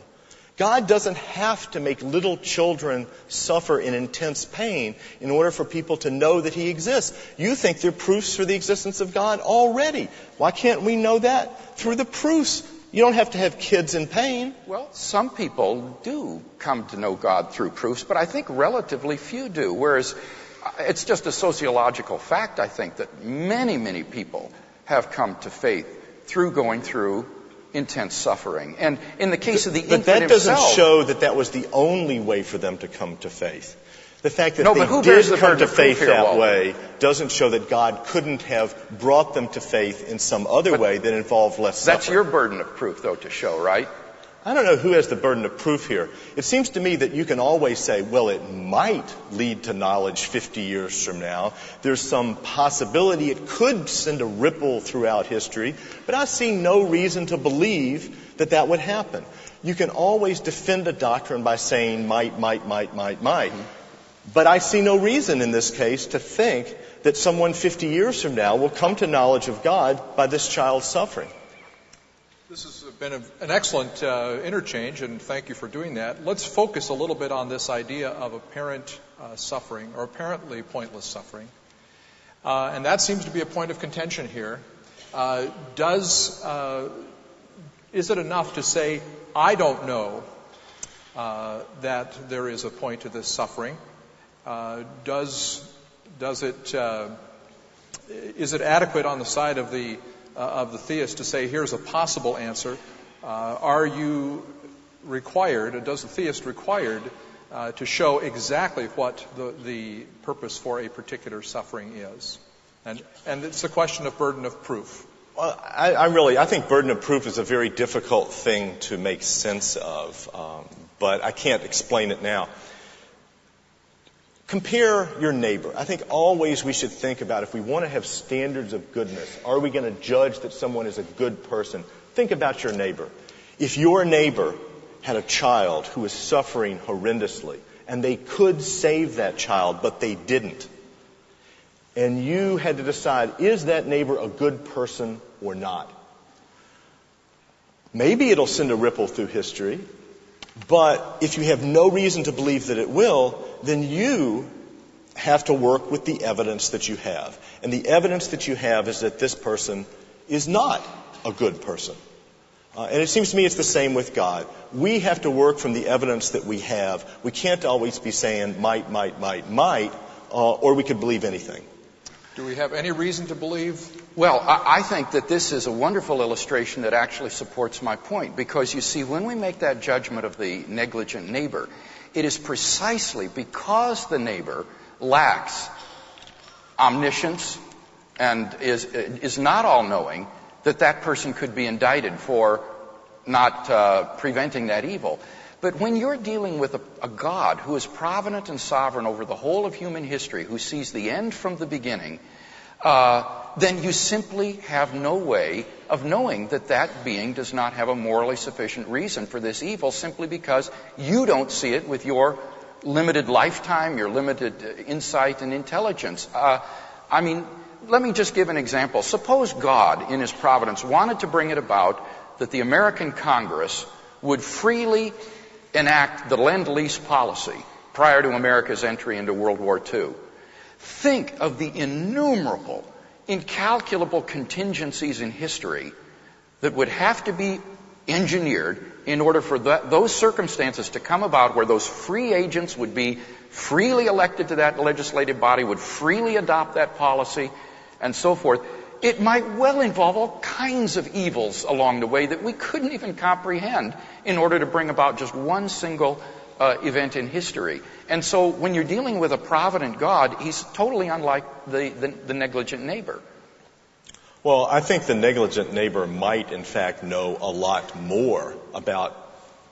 God doesn't have to make little children suffer in intense pain in order for people to know that He exists. You think there are proofs for the existence of God already. Why can't we know that? Through the proofs. You don't have to have kids in pain. Well, some people do come to know God through proofs, but I think relatively few do. Whereas it's just a sociological fact, I think, that many, many people have come to faith through going through intense suffering. And in the case of the infant himself... But that doesn't show that that was the only way for them to come to faith. The fact that they did come to faith that way doesn't show that God couldn't have brought them to faith in some other way that involved less suffering. That's your burden of proof, though, to show, right? I don't know who has the burden of proof here. It seems to me that you can always say, well, it might lead to knowledge 50 years from now. There's some possibility it could send a ripple throughout history, but I see no reason to believe that that would happen. You can always defend a doctrine by saying might. But I see no reason in this case to think that someone 50 years from now will come to knowledge of God by this child's suffering. This has been an excellent interchange, and thank you for doing that. Let's focus a little bit on this idea of apparent suffering, or apparently pointless suffering. And that seems to be a point of contention here. Is it enough to say, I don't know that there is a point to this suffering? Is it adequate on the side of the theist to say, here's a possible answer? Are you required, does the theist required to show exactly what the purpose for a particular suffering is? And it's a question of burden of proof. Well, I think burden of proof is a very difficult thing to make sense of, but I can't explain it now. Compare your neighbor. I think always we should think about, if we want to have standards of goodness, are we going to judge that someone is a good person? Think about your neighbor. If your neighbor had a child who was suffering horrendously, and they could save that child, but they didn't, and you had to decide, is that neighbor a good person or not? Maybe it'll send a ripple through history, but if you have no reason to believe that it will, then you have to work with the evidence that you have. And the evidence that you have is that this person is not a good person. And it seems to me it's the same with God. We have to work from the evidence that we have. We can't always be saying might, or we could believe anything. Do we have any reason to believe? Well, I think that this is a wonderful illustration that actually supports my point, because you see, when we make that judgment of the negligent neighbor, it is precisely because the neighbor lacks omniscience and is not all-knowing that that person could be indicted for not preventing that evil. But when you're dealing with a God who is provident and sovereign over the whole of human history, who sees the end from the beginning, then you simply have no way of knowing that that being does not have a morally sufficient reason for this evil, simply because you don't see it with your limited lifetime, your limited insight and intelligence. Let me just give an example. Suppose God, in His providence, wanted to bring it about that the American Congress would freely enact the Lend-Lease policy prior to America's entry into World War II. Think of the innumerable, incalculable contingencies in history that would have to be engineered in order for those circumstances to come about, where those free agents would be freely elected to that legislative body, would freely adopt that policy, and so forth. It might well involve all kinds of evils along the way that we couldn't even comprehend in order to bring about just one single event in history. And so when you're dealing with a provident God, He's totally unlike the negligent neighbor. Well, I think the negligent neighbor might, in fact, know a lot more about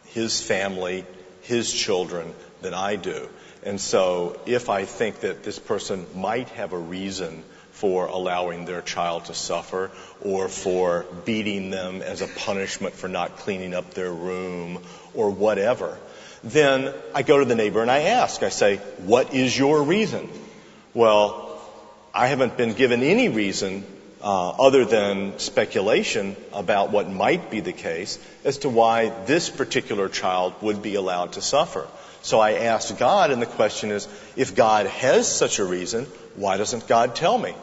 his family, his children, than I do. And so if I think that this person might have a reason for allowing their child to suffer, or for beating them as a punishment for not cleaning up their room, or whatever, then I go to the neighbor and I ask. I say, what is your reason? Well, I haven't been given any reason other than speculation about what might be the case as to why this particular child would be allowed to suffer. So I asked God, and the question is, if God has such a reason, why doesn't God tell me?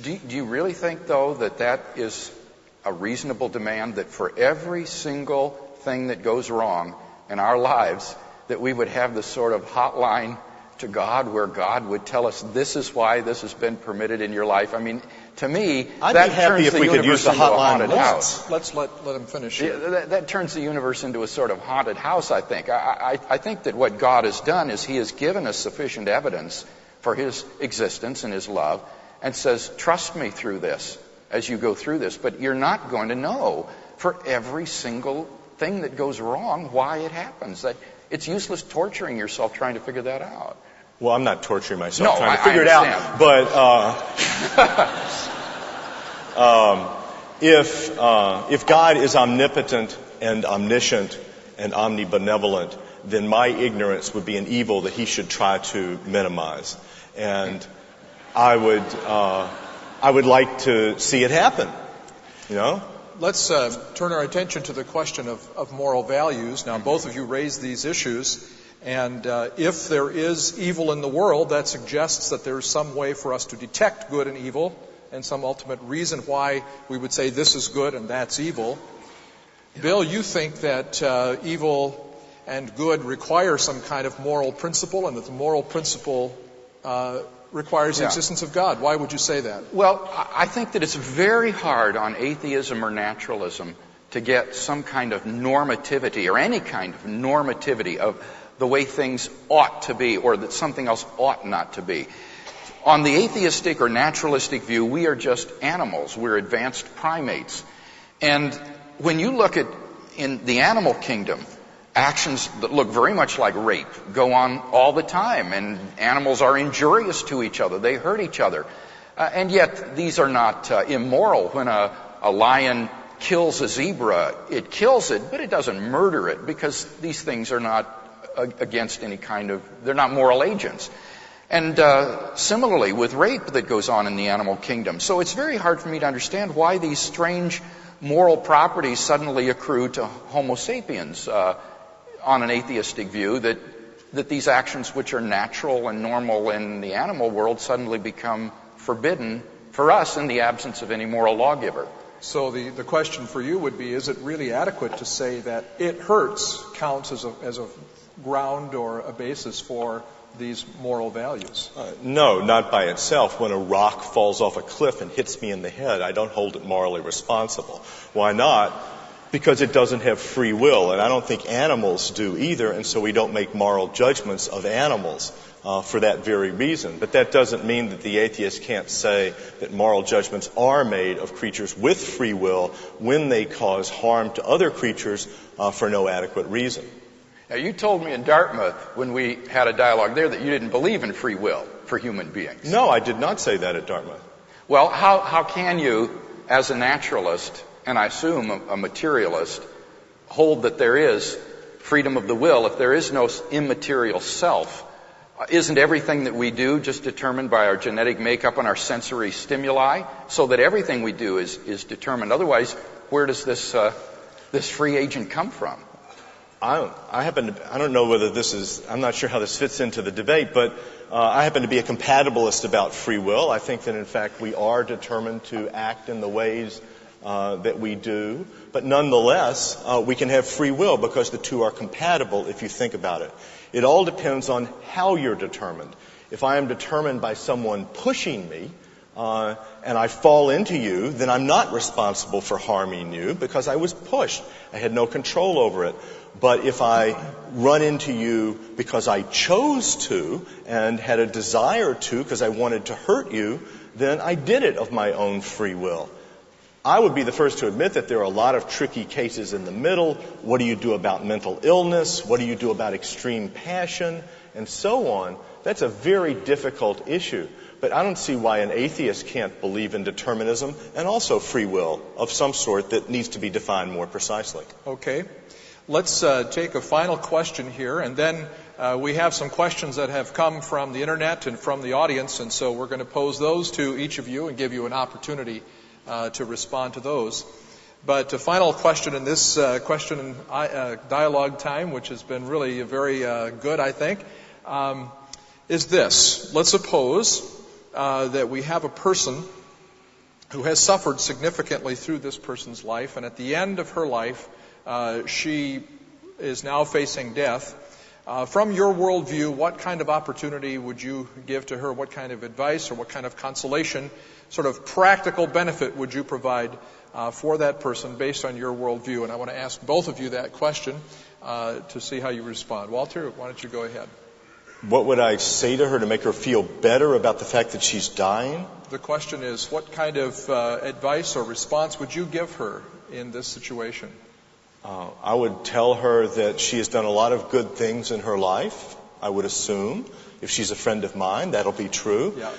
Do you really think, though, that is a reasonable demand, that for every single thing that goes wrong in our lives, that we would have this sort of hotline to God where God would tell us, this is why this has been permitted in your life? I mean, to me, that turns the universe into a haunted house. Let's let him finish here. That turns the universe into a sort of haunted house, I think. I think that what God has done is He has given us sufficient evidence for His existence and His love, and says, trust me through this as you go through this. But you're not going to know for every single thing that goes wrong why it happens. That it's useless torturing yourself trying to figure that out. Well, I'm not torturing myself trying to figure it out. But if God is omnipotent and omniscient and omnibenevolent, then my ignorance would be an evil that He should try to minimize. And I would like to see it happen, you know? Let's turn our attention to the question of moral values. Now, both of you raised these issues, and if there is evil in the world, that suggests that there's some way for us to detect good and evil, and some ultimate reason why we would say this is good and that's evil. Bill, you think that evil and good require some kind of moral principle, and that the moral principle requires the existence of God. Why would you say that? Well, I think that it's very hard on atheism or naturalism to get some kind of normativity, or any kind of normativity of the way things ought to be, or that something else ought not to be. On the atheistic or naturalistic view, we are just animals. We're advanced primates. And when you look at, in the animal kingdom, actions that look very much like rape go on all the time, and animals are injurious to each other. They hurt each other. And yet these are not immoral. When a lion kills a zebra, it kills it, but it doesn't murder it, because these things are not against any kind of, they're not moral agents. And similarly with rape that goes on in the animal kingdom. So it's very hard for me to understand why these strange moral properties suddenly accrue to Homo sapiens on an atheistic view, that these actions which are natural and normal in the animal world suddenly become forbidden for us in the absence of any moral lawgiver. So the question for you would be, is it really adequate to say that it hurts counts as a ground or a basis for these moral values? No, not by itself. When a rock falls off a cliff and hits me in the head, I don't hold it morally responsible. Why not? Because it doesn't have free will, and I don't think animals do either, and so we don't make moral judgments of animals. for that very reason. But that doesn't mean that the atheist can't say that moral judgments are made of creatures with free will when they cause harm to other creatures for no adequate reason. Now, you told me in Dartmouth when we had a dialogue there that you didn't believe in free will for human beings. No, I did not say that at Dartmouth. Well, how can you, as a naturalist, and I assume a materialist, hold that there is freedom of the will if there is no immaterial self? Isn't everything that we do just determined by our genetic makeup and our sensory stimuli, so that everything we do is determined? Otherwise, where does this free agent come from? I don't know whether I'm not sure how this fits into the debate, but I happen to be a compatibilist about free will. I think that in fact we are determined to act in the ways that we do, but nonetheless we can have free will because the two are compatible if you think about it. It all depends on how you're determined. If I am determined by someone pushing me and I fall into you, then I'm not responsible for harming you because I was pushed. I had no control over it. But if I run into you because I chose to and had a desire to because I wanted to hurt you, then I did it of my own free will. I would be the first to admit that there are a lot of tricky cases in the middle. What do you do about mental illness? What do you do about extreme passion? And so on. That's a very difficult issue. But I don't see why an atheist can't believe in determinism and also free will of some sort that needs to be defined more precisely. Okay. Let's take a final question here, and then we have some questions that have come from the internet and from the audience, and so we're going to pose those to each of you and give you an opportunity to respond to those. But a final question in this question and dialogue time, which has been really very good, I think, is this. Let's suppose that we have a person who has suffered significantly through this person's life, and at the end of her life, she is now facing death. From your worldview, what kind of opportunity would you give to her? What kind of advice or what kind of consolation, sort of practical benefit would you provide for that person based on your worldview? And I want to ask both of you that question to see how you respond. Walter, why don't you go ahead? What would I say to her to make her feel better about the fact that she's dying? The question is, what kind of advice or response would you give her in this situation? I would tell her that she has done a lot of good things in her life, I would assume. If she's a friend of mine, that'll be true. Yeah.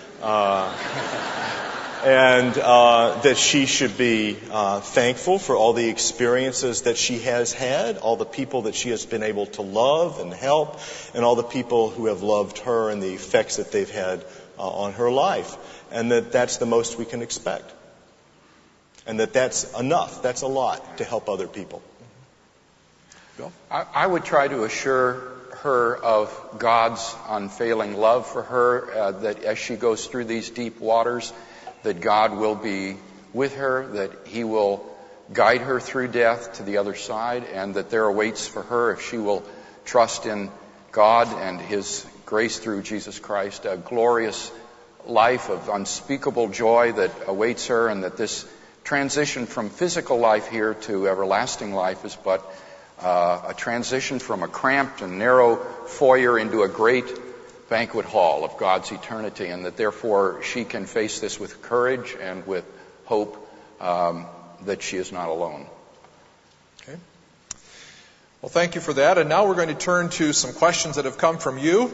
And that she should be thankful for all the experiences that she has had, all the people that she has been able to love and help, and all the people who have loved her and the effects that they've had on her life. And that that's the most we can expect. And that that's enough, that's a lot to help other people. Bill? I would try to assure her of God's unfailing love for her, that as she goes through these deep waters, that God will be with her, that He will guide her through death to the other side, and that there awaits for her, if she will trust in God and His grace through Jesus Christ, a glorious life of unspeakable joy that awaits her, and that this transition from physical life here to everlasting life is but a transition from a cramped and narrow foyer into a great banquet hall of God's eternity, and that therefore she can face this with courage and with hope that she is not alone. Okay. Well, thank you for that. And now we're going to turn to some questions that have come from you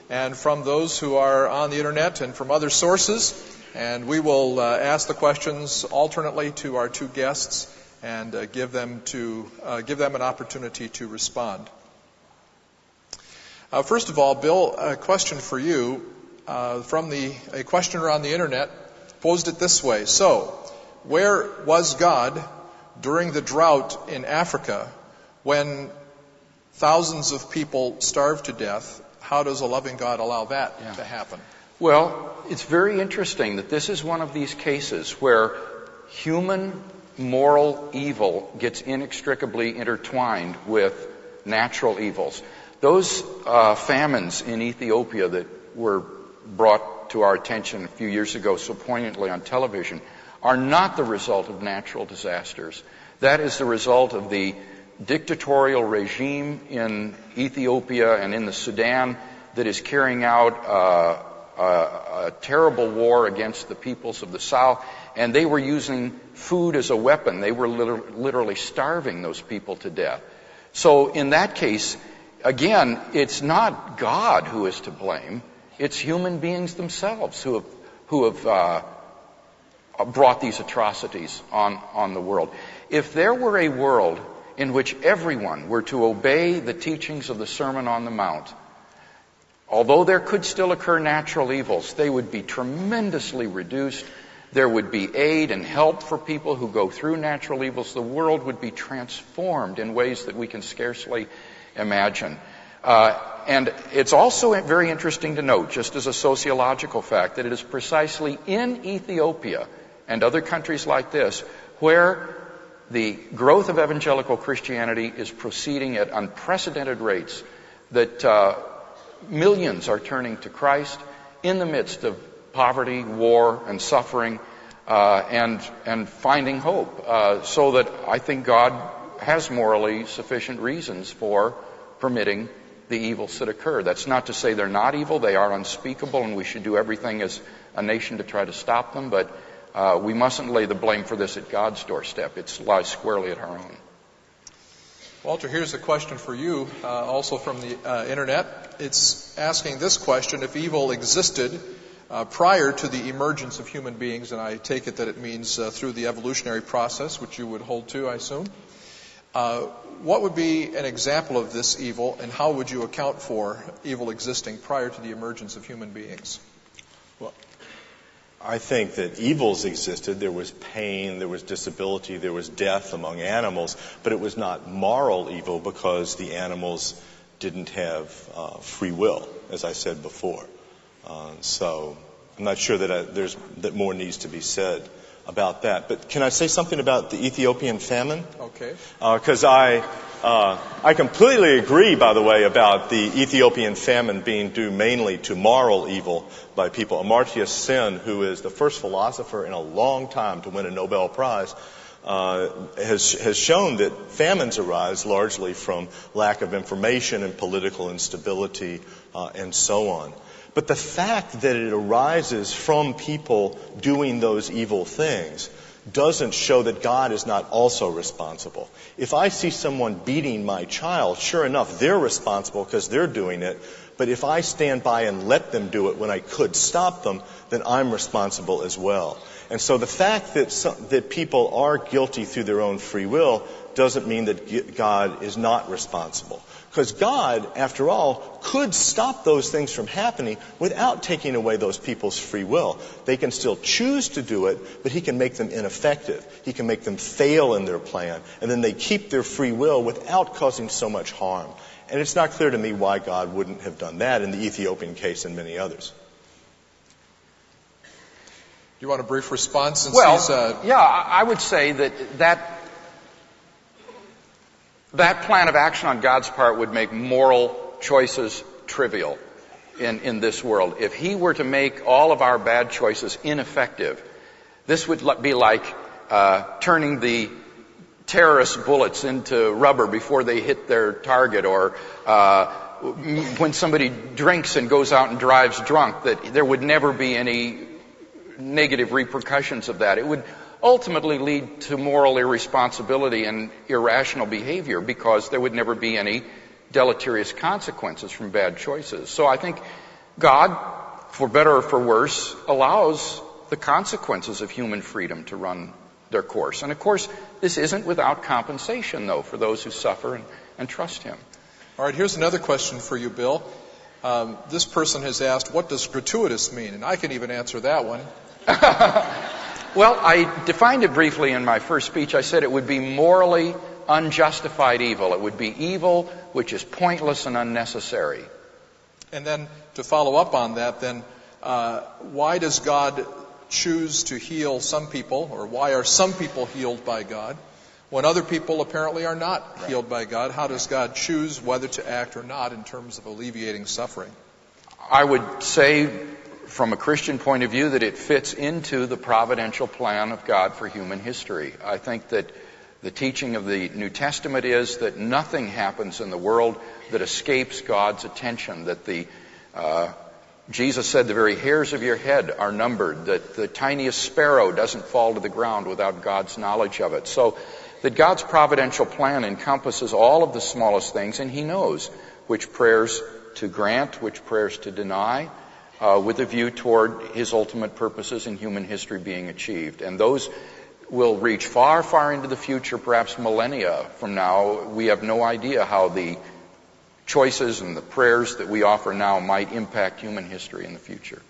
and from those who are on the internet and from other sources. And we will ask the questions alternately to our two guests and give them an opportunity to respond. First of all, Bill, a question for you from a questioner on the internet posed it this way. So, where was God during the drought in Africa when thousands of people starved to death? How does a loving God allow that to happen? Well, it's very interesting that this is one of these cases where human moral evil gets inextricably intertwined with natural evils. Those famines in Ethiopia that were brought to our attention a few years ago so poignantly on television are not the result of natural disasters. That is the result of the dictatorial regime in Ethiopia and in the Sudan that is carrying out a terrible war against the peoples of the South, and they were using food as a weapon. They were literally starving those people to death. So in that case, again, it's not God who is to blame. It's human beings themselves who have brought these atrocities on the world. If there were a world in which everyone were to obey the teachings of the Sermon on the Mount, although there could still occur natural evils, they would be tremendously reduced. There would be aid and help for people who go through natural evils. The world would be transformed in ways that we can scarcely imagine. And it's also very interesting to note, just as a sociological fact, that it is precisely in Ethiopia and other countries like this where the growth of evangelical Christianity is proceeding at unprecedented rates, that millions are turning to Christ in the midst of poverty, war, and suffering, and finding hope. So that I think God has morally sufficient reasons for permitting the evils that occur. That's not to say they're not evil. They are unspeakable, and we should do everything as a nation to try to stop them, but we mustn't lay the blame for this at God's doorstep. It lies squarely at our own. Walter, here's a question for you, also from the internet. It's asking this question: if evil existed prior to the emergence of human beings, and I take it that it means through the evolutionary process, which you would hold to, I assume, what would be an example of this evil, and how would you account for evil existing prior to the emergence of human beings? Well, I think that evils existed. There was pain, there was disability, there was death among animals, but it was not moral evil because the animals didn't have free will, as I said before. So I'm not sure that more needs to be said about that. But can I say something about the Ethiopian famine? Okay. Because I completely agree, by the way, about the Ethiopian famine being due mainly to moral evil by people. Amartya Sen, who is the first philosopher in a long time to win a Nobel Prize, has shown that famines arise largely from lack of information and political instability and so on. But the fact that it arises from people doing those evil things doesn't show that God is not also responsible. If I see someone beating my child, sure enough, they're responsible because they're doing it. But if I stand by and let them do it when I could stop them, then I'm responsible as well. And so the fact that people are guilty through their own free will doesn't mean that God is not responsible. Because God, after all, could stop those things from happening without taking away those people's free will. They can still choose to do it, but He can make them ineffective. He can make them fail in their plan, and then they keep their free will without causing so much harm. And it's not clear to me why God wouldn't have done that in the Ethiopian case and many others. Do you want a brief response? Since I would say that plan of action on God's part would make moral choices trivial in this world. If He were to make all of our bad choices ineffective, this would be like turning the terrorist bullets into rubber before they hit their target, or when somebody drinks and goes out and drives drunk, that there would never be any negative repercussions of that. It would ultimately lead to moral irresponsibility and irrational behavior because there would never be any deleterious consequences from bad choices. So I think God, for better or for worse, allows the consequences of human freedom to run their course. And of course, this isn't without compensation, though, for those who suffer and trust Him. All right, here's another question for you, Bill. This person has asked, what does gratuitous mean? And I can even answer that one. Well, I defined it briefly in my first speech. I said it would be morally unjustified evil. It would be evil which is pointless and unnecessary. And then to follow up on that, then, why does God choose to heal some people, or why are some people healed by God when other people apparently are not healed by God? How does God choose whether to act or not in terms of alleviating suffering? I would say, from a Christian point of view, that it fits into the providential plan of God for human history. I think that the teaching of the New Testament is that nothing happens in the world that escapes God's attention, that the Jesus said the very hairs of your head are numbered, that the tiniest sparrow doesn't fall to the ground without God's knowledge of it. So that God's providential plan encompasses all of the smallest things, and He knows which prayers to grant, which prayers to deny, with a view toward His ultimate purposes in human history being achieved. And those will reach far, far into the future, perhaps millennia from now. We have no idea how the choices and the prayers that we offer now might impact human history in the future.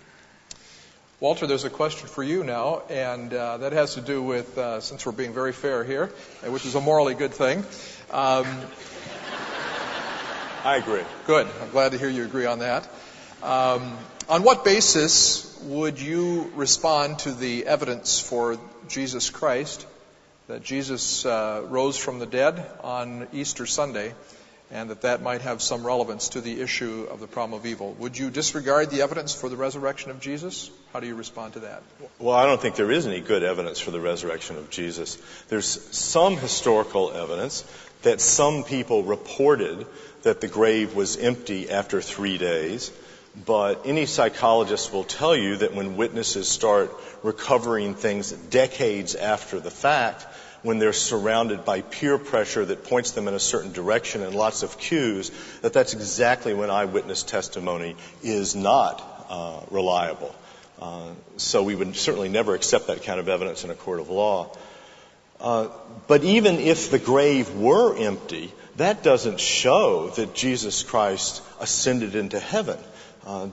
Walter, there's a question for you now, and that has to do with, since we're being very fair here, which is a morally good thing. I agree. Good. I'm glad to hear you agree on that. On what basis would you respond to the evidence for Jesus Christ, that Jesus rose from the dead on Easter Sunday, and that might have some relevance to the issue of the problem of evil? Would you disregard the evidence for the resurrection of Jesus? How do you respond to that? Well, I don't think there is any good evidence for the resurrection of Jesus. There's some historical evidence that some people reported that the grave was empty after 3 days, but any psychologist will tell you that when witnesses start recovering things decades after the fact, when they're surrounded by peer pressure that points them in a certain direction and lots of cues, that's exactly when eyewitness testimony is not reliable. So we would certainly never accept that kind of evidence in a court of law. But even if the grave were empty, that doesn't show that Jesus Christ ascended into heaven.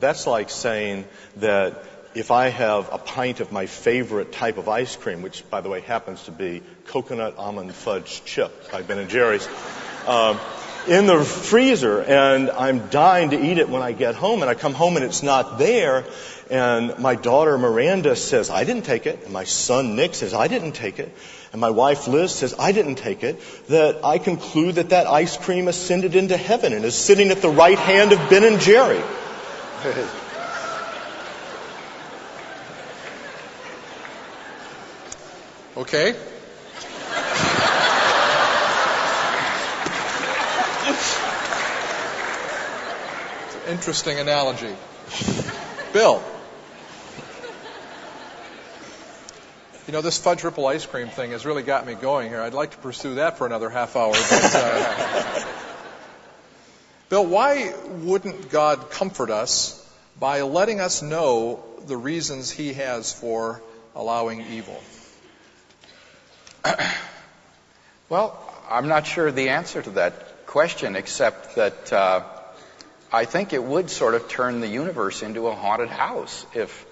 That's like saying that if I have a pint of my favorite type of ice cream, which, by the way, happens to be coconut almond fudge chip by Ben & Jerry's, in the freezer, and I'm dying to eat it when I get home, and I come home and it's not there, and my daughter Miranda says, I didn't take it, and my son Nick says, I didn't take it, and my wife Liz says, I didn't take it, that I conclude that ice cream ascended into heaven and is sitting at the right hand of Ben & Jerry. Okay. It's an interesting analogy. Bill. You know, this fudge ripple ice cream thing has really got me going here. I'd like to pursue that for another half hour. But, Bill, why wouldn't God comfort us by letting us know the reasons He has for allowing evil? Well, I'm not sure the answer to that question, except that I think it would sort of turn the universe into a haunted house if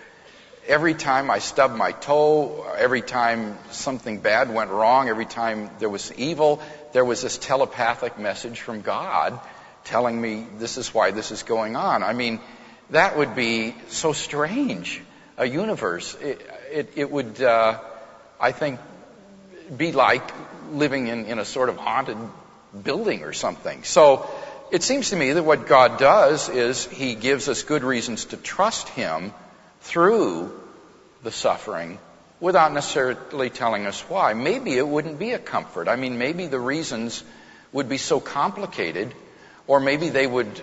every time I stubbed my toe, every time something bad went wrong, every time there was evil, there was this telepathic message from God telling me this is why this is going on. I mean, that would be so strange, a universe. It would, I think, be like living in a sort of haunted building or something. So it seems to me that what God does is He gives us good reasons to trust Him through the suffering without necessarily telling us why. Maybe it wouldn't be a comfort. I mean, maybe the reasons would be so complicated, or maybe they would,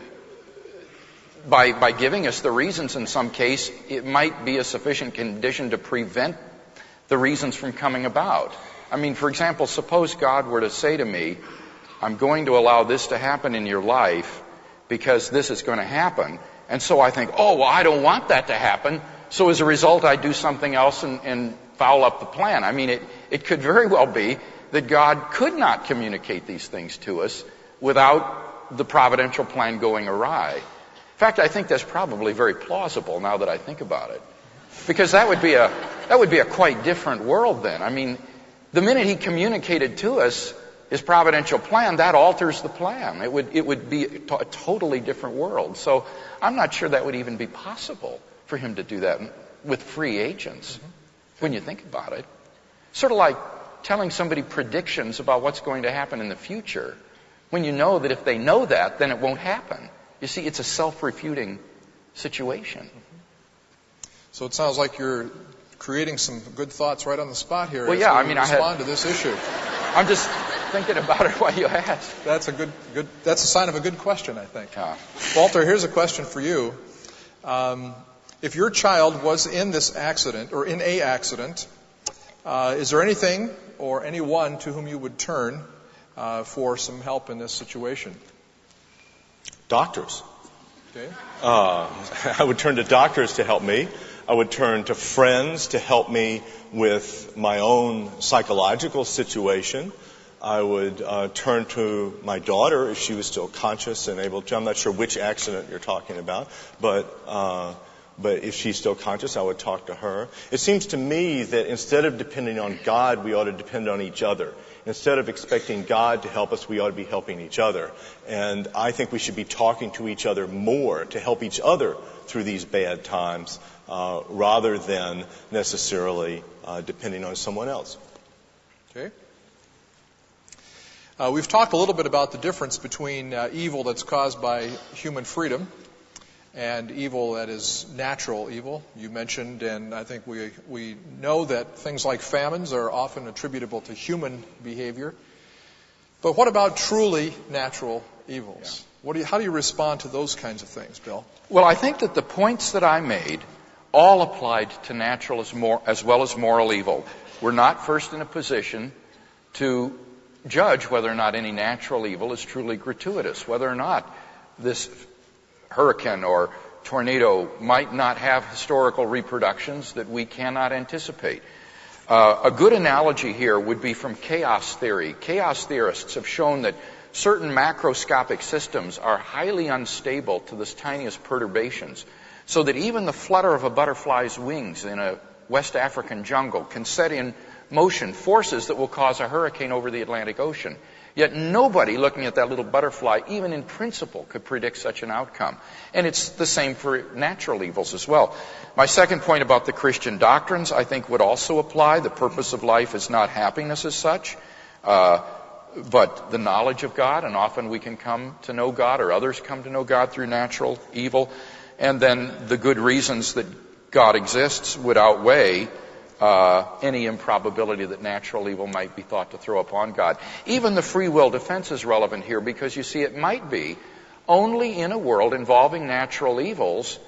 by giving us the reasons in some case, it might be a sufficient condition to prevent the reasons from coming about. I mean, for example, suppose God were to say to me, I'm going to allow this to happen in your life because this is going to happen. And so I think, oh, well, I don't want that to happen. So as a result, I do something else and foul up the plan. I mean, it could very well be that God could not communicate these things to us without the providential plan going awry. In fact, I think that's probably very plausible now that I think about it. Because that would be a quite different world then. I mean, the minute He communicated to us His providential plan, that alters the plan. It would be a totally different world. So I'm not sure that would even be possible for Him to do that with free agents, when you think about it. Sort of like telling somebody predictions about what's going to happen in the future, when you know that if they know that, then it won't happen. You see, it's a self-refuting situation. So it sounds like you're creating some good thoughts right on the spot here. Well, yeah, I mean, respond to this issue. I'm just thinking about it while you ask. That's a sign of a good question, I think. Walter, here's a question for you. If your child was in this accident, or in a accident, is there anything or anyone to whom you would turn for some help in this situation? Doctors. Okay. I would turn to doctors to help me. I would turn to friends to help me with my own psychological situation. I would turn to my daughter if she was still conscious and able to. I'm not sure which accident you're talking about, but if she's still conscious, I would talk to her. It seems to me that instead of depending on God, we ought to depend on each other. Instead of expecting God to help us, we ought to be helping each other. And I think we should be talking to each other more to help each other through these bad times, rather than necessarily depending on someone else. Okay. We've talked a little bit about the difference between evil that's caused by human freedom and evil that is natural evil. You mentioned, and I think we know that things like famines are often attributable to human behavior. But what about truly natural evils? Yeah. How do you respond to those kinds of things, Bill? Well, I think that the points that I made all applied to natural as well as moral evil. We're not first in a position to judge whether or not any natural evil is truly gratuitous, whether or not this hurricane or tornado might not have historical reproductions that we cannot anticipate. A good analogy here would be from chaos theory. Chaos theorists have shown that certain macroscopic systems are highly unstable to the tiniest perturbations, so that even the flutter of a butterfly's wings in a West African jungle can set in motion forces that will cause a hurricane over the Atlantic Ocean. Yet nobody looking at that little butterfly, even in principle, could predict such an outcome. And it's the same for natural evils as well. My second point about the Christian doctrines, I think, would also apply. The purpose of life is not happiness as such, but the knowledge of God, and often we can come to know God, or others come to know God through natural evil. And then the good reasons that God exists would outweigh any improbability that natural evil might be thought to throw upon God. Even the free will defense is relevant here, because you see, it might be only in a world involving natural evils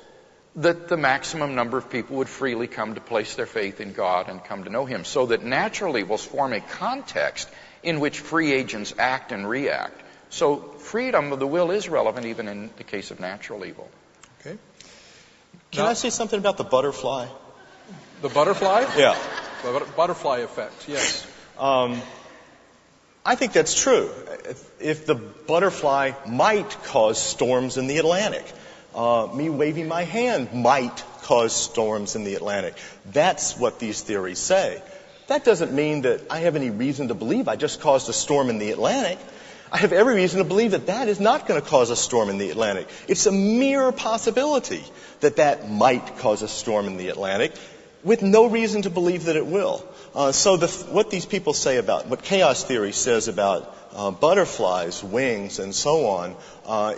that the maximum number of people would freely come to place their faith in God and come to know Him, so that natural evils form a context in which free agents act and react. So freedom of the will is relevant even in the case of natural evil. Okay. Can I say something about the butterfly? The butterfly? Yeah. The butterfly effect, yes. I think that's true. If the butterfly might cause storms in the Atlantic, me waving my hand might cause storms in the Atlantic. That's what these theories say. That doesn't mean that I have any reason to believe I just caused a storm in the Atlantic. I have every reason to believe that that is not going to cause a storm in the Atlantic. It's a mere possibility that that might cause a storm in the Atlantic, with no reason to believe that it will. So what these people say about, what chaos theory says about butterflies, wings, and so on,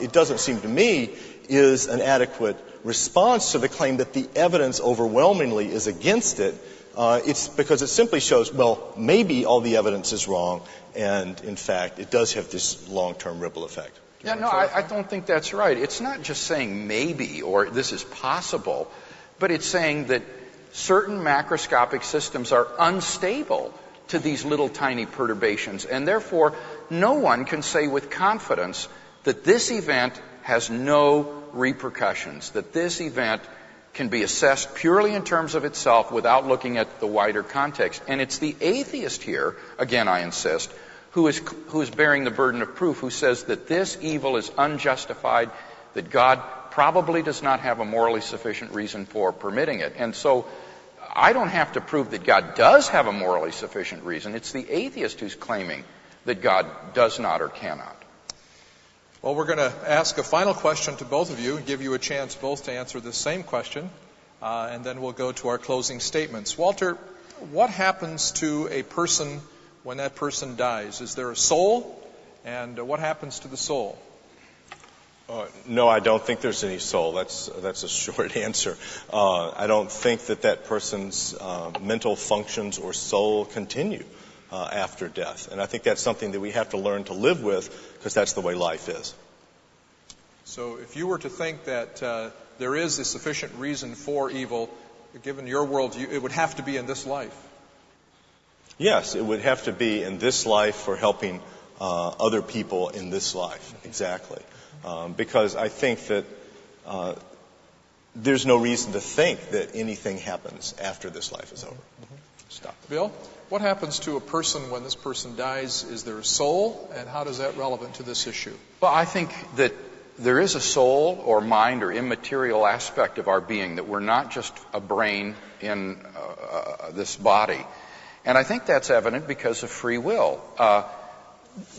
it doesn't seem to me is an adequate response to the claim that the evidence overwhelmingly is against it. It's because it simply shows, well, maybe all the evidence is wrong, and in fact, it does have this long-term ripple effect. Yeah, no, I don't think that's right. It's not just saying maybe or this is possible, but it's saying that certain macroscopic systems are unstable to these little tiny perturbations, and therefore no one can say with confidence that this event has no repercussions, that this event can be assessed purely in terms of itself without looking at the wider context. And it's the atheist here, again I insist, who is bearing the burden of proof, who says that this evil is unjustified, that God probably does not have a morally sufficient reason for permitting it. And so I don't have to prove that God does have a morally sufficient reason. It's the atheist who's claiming that God does not or cannot. Well, we're going to ask a final question to both of you and give you a chance both to answer the same question, and then we'll go to our closing statements. Walter, what happens to a person when that person dies? Is there a soul? And what happens to the soul? No, I don't think there's any soul. That's a short answer. I don't think that person's mental functions or soul continue after death. And I think that's something that we have to learn to live with, because that's the way life is. So if you were to think that there is a sufficient reason for evil. Given your worldview, it would have to be in this life. Yes, it would have to be in this life for helping other people in this life. Exactly. Because I think that there's no reason to think that anything happens after this life is over. Stop. Bill, what happens to a person when this person dies? Is there a soul, and how is that relevant to this issue? Well, I think that there is a soul or mind or immaterial aspect of our being, that we're not just a brain in this body. And I think that's evident because of free will.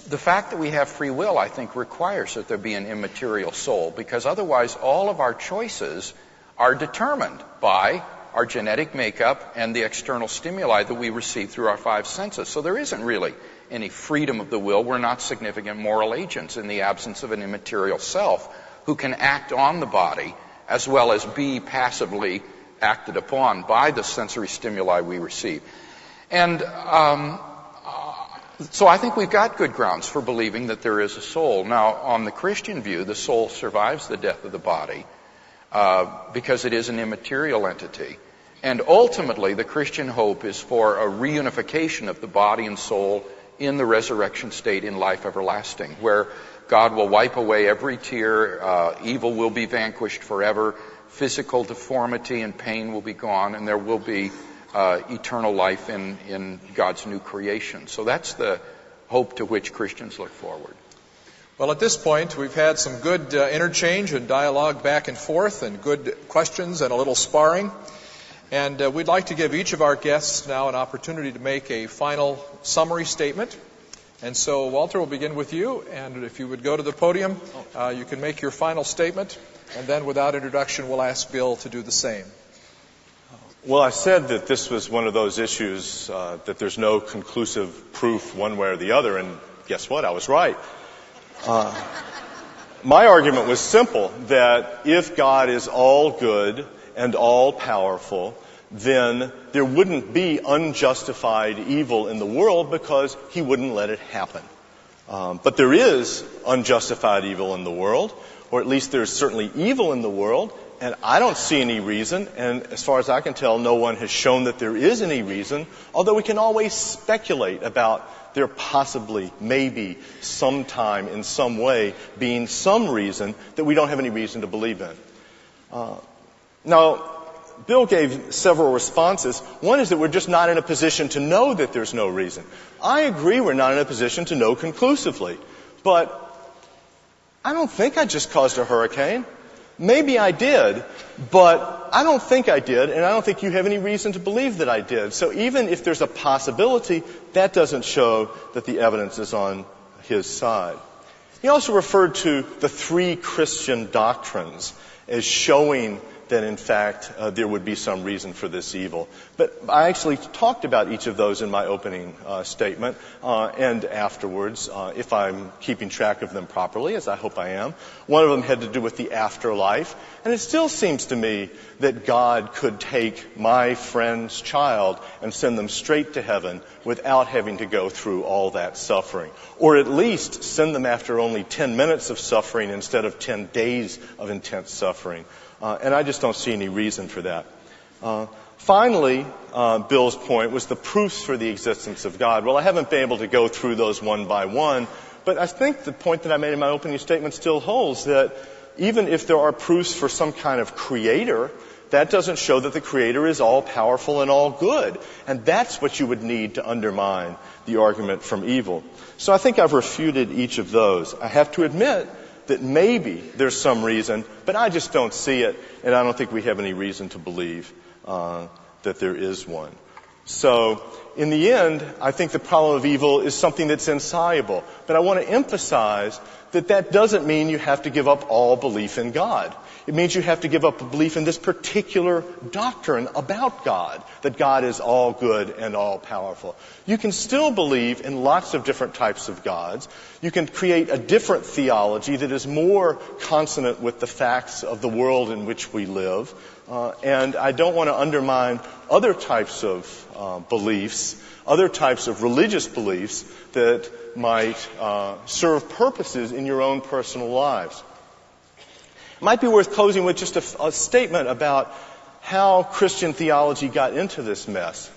The fact that we have free will, I think, requires that there be an immaterial soul, because otherwise all of our choices are determined by our genetic makeup and the external stimuli that we receive through our five senses. So there isn't really any freedom of the will. We're not significant moral agents in the absence of an immaterial self who can act on the body as well as be passively acted upon by the sensory stimuli we receive. And so I think we've got good grounds for believing that there is a soul. Now, on the Christian view, the soul survives the death of the body because it is an immaterial entity. And ultimately, the Christian hope is for a reunification of the body and soul in the resurrection state in life everlasting, where God will wipe away every tear, evil will be vanquished forever, physical deformity and pain will be gone, and there will be eternal life in God's new creation. So that's the hope to which Christians look forward. Well, at this point, we've had some good interchange and dialogue back and forth, and good questions and a little sparring. And we'd like to give each of our guests now an opportunity to make a final summary statement. And so, Walter, we'll begin with you. And if you would go to the podium, you can make your final statement. And then, without introduction, we'll ask Bill to do the same. Well, I said that this was one of those issues that there's no conclusive proof one way or the other. And guess what? I was right. My argument was simple, that if God is all good and all powerful, then there wouldn't be unjustified evil in the world because he wouldn't let it happen. But there is unjustified evil in the world, or at least there's certainly evil in the world, and I don't see any reason, and as far as I can tell, no one has shown that there is any reason, although we can always speculate about there possibly, maybe, sometime, in some way, being some reason that we don't have any reason to believe in. Now, Bill gave several responses. One is that we're just not in a position to know that there's no reason. I agree we're not in a position to know conclusively. But I don't think I just caused a hurricane. Maybe I did, but I don't think I did, and I don't think you have any reason to believe that I did. So even if there's a possibility, that doesn't show that the evidence is on his side. He also referred to the three Christian doctrines as showing that, in fact, there would be some reason for this evil. But I actually talked about each of those in my opening statement and afterwards, if I'm keeping track of them properly, as I hope I am. One of them had to do with the afterlife. And it still seems to me that God could take my friend's child and send them straight to heaven without having to go through all that suffering. Or at least send them after only 10 minutes of suffering instead of 10 days of intense suffering. And I just don't see any reason for that. Finally, Bill's point was the proofs for the existence of God. Well, I haven't been able to go through those one by one, but I think the point that I made in my opening statement still holds, that even if there are proofs for some kind of creator, that doesn't show that the creator is all powerful and all good. And that's what you would need to undermine the argument from evil. So I think I've refuted each of those. I have to admit that maybe there's some reason, but I just don't see it, and I don't think we have any reason to believe that there is one. So, in the end, I think the problem of evil is something that's insoluble. But I want to emphasize that that doesn't mean you have to give up all belief in God. It means you have to give up a belief in this particular doctrine about God, that God is all good and all powerful. You can still believe in lots of different types of gods. You can create a different theology that is more consonant with the facts of the world in which we live. And I don't want to undermine other types of beliefs, other types of religious beliefs that might serve purposes in your own personal lives. Might be worth closing with just a statement about how Christian theology got into this mess.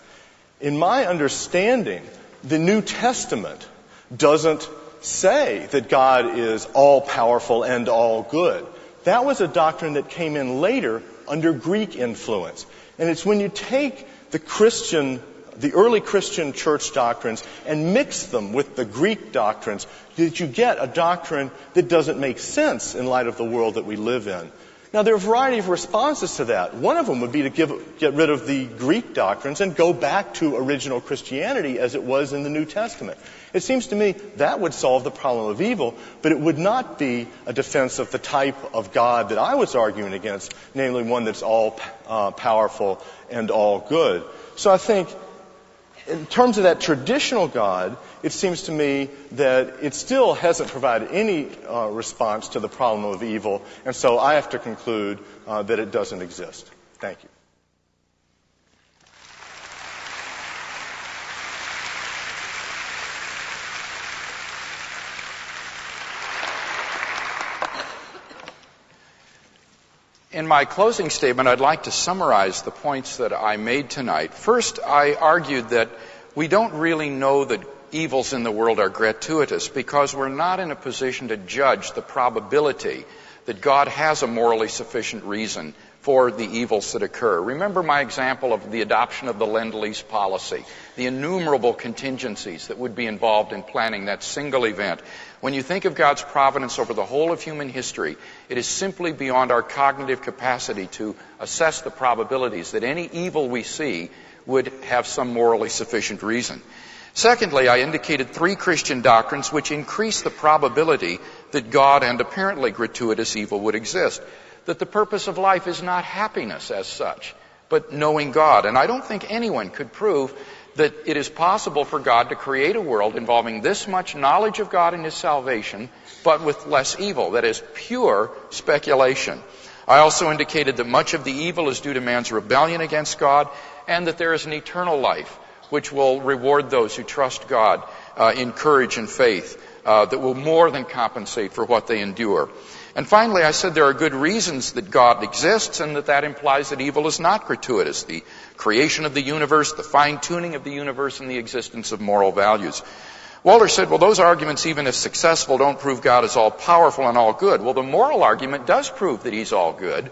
In my understanding, the New Testament doesn't say that God is all-powerful and all-good. That was a doctrine that came in later under Greek influence. And it's when you take the early Christian church doctrines and mix them with the Greek doctrines that you get a doctrine that doesn't make sense in light of the world that we live in. Now, there are a variety of responses to that. One of them would be to get rid of the Greek doctrines and go back to original Christianity as it was in the New Testament. It seems to me that would solve the problem of evil, but it would not be a defense of the type of God that I was arguing against, namely one that's all powerful and all good. So I think in terms of that traditional God, it seems to me that it still hasn't provided any response to the problem of evil, and so I have to conclude that it doesn't exist. Thank you. In my closing statement, I'd like to summarize the points that I made tonight. First, I argued that we don't really know that evils in the world are gratuitous because we're not in a position to judge the probability that God has a morally sufficient reason for the evils that occur. Remember my example of the adoption of the Lend-Lease policy, the innumerable contingencies that would be involved in planning that single event. When you think of God's providence over the whole of human history, it is simply beyond our cognitive capacity to assess the probabilities that any evil we see would have some morally sufficient reason. Secondly, I indicated 3 Christian doctrines which increase the probability that God and apparently gratuitous evil would exist. That the purpose of life is not happiness as such, but knowing God. And I don't think anyone could prove that it is possible for God to create a world involving this much knowledge of God and His salvation, but with less evil. That is pure speculation. I also indicated that much of the evil is due to man's rebellion against God, and that there is an eternal life which will reward those who trust God in courage and faith, that will more than compensate for what they endure. And finally, I said there are good reasons that God exists, and that implies that evil is not gratuitous. The creation of the universe, the fine-tuning of the universe, and the existence of moral values. Walter said, well, those arguments, even if successful, don't prove God is all-powerful and all-good. Well, the moral argument does prove that He's all-good.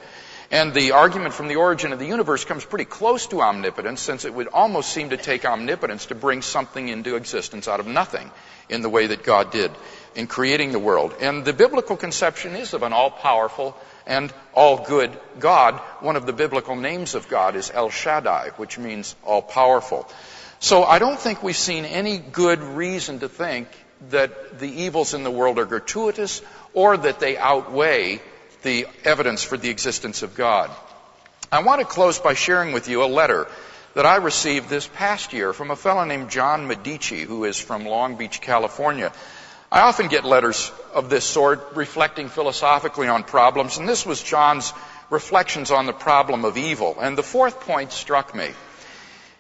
And the argument from the origin of the universe comes pretty close to omnipotence, since it would almost seem to take omnipotence to bring something into existence out of nothing in the way that God did in creating the world. And the biblical conception is of an all-powerful and all-good God. One of the biblical names of God is El Shaddai, which means all-powerful. So I don't think we've seen any good reason to think that the evils in the world are gratuitous or that they outweigh the evidence for the existence of God. I want to close by sharing with you a letter that I received this past year from a fellow named John Medici, who is from Long Beach, California. I often get letters of this sort reflecting philosophically on problems, and this was John's reflections on the problem of evil. And the 4th point struck me.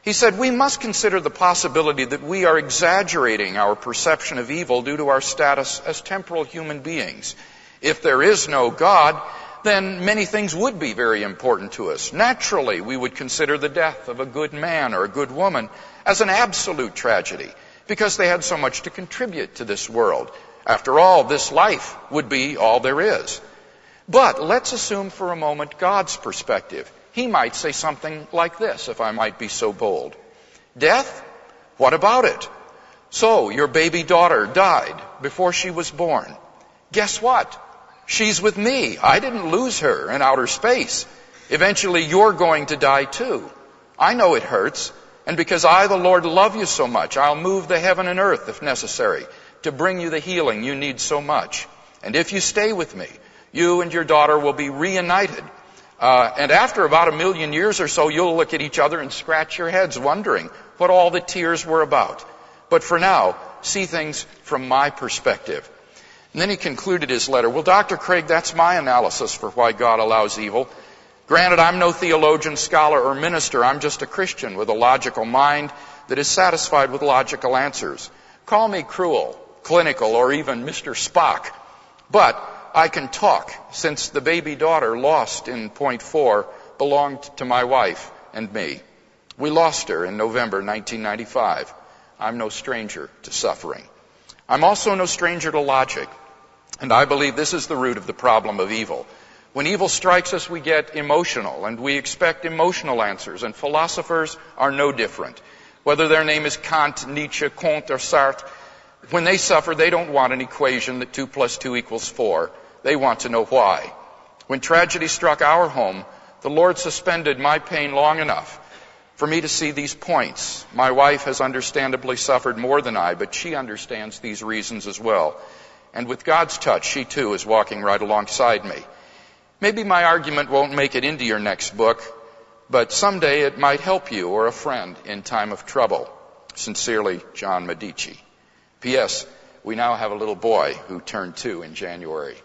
He said, we must consider the possibility that we are exaggerating our perception of evil due to our status as temporal human beings. If there is no God, then many things would be very important to us. Naturally, we would consider the death of a good man or a good woman as an absolute tragedy, because they had so much to contribute to this world. After all, this life would be all there is. But let's assume for a moment God's perspective. He might say something like this, if I might be so bold. Death? What about it? So, your baby daughter died before she was born. Guess what? She's with me. I didn't lose her in outer space. Eventually, you're going to die too. I know it hurts, and because I, the Lord, love you so much, I'll move the heaven and earth, if necessary, to bring you the healing you need so much. And if you stay with me, you and your daughter will be reunited. And after about 1,000,000 years or so, you'll look at each other and scratch your heads, wondering what all the tears were about. But for now, see things from my perspective. And then he concluded his letter, well, Dr. Craig, that's my analysis for why God allows evil. Granted, I'm no theologian, scholar, or minister. I'm just a Christian with a logical mind that is satisfied with logical answers. Call me cruel, clinical, or even Mr. Spock. But I can talk, since the baby daughter lost in point 4 belonged to my wife and me. We lost her in November 1995. I'm no stranger to suffering. I'm also no stranger to logic, and I believe this is the root of the problem of evil. When evil strikes us, we get emotional, and we expect emotional answers, and philosophers are no different. Whether their name is Kant, Nietzsche, Comte, or Sartre, when they suffer, they don't want an equation that 2 + 2 = 4. They want to know why. When tragedy struck our home, the Lord suspended my pain long enough for me to see these points. My wife has understandably suffered more than I, but she understands these reasons as well. And with God's touch, she too is walking right alongside me. Maybe my argument won't make it into your next book, but someday it might help you or a friend in time of trouble. Sincerely, John Medici. P.S. We now have a little boy who turned 2 in January.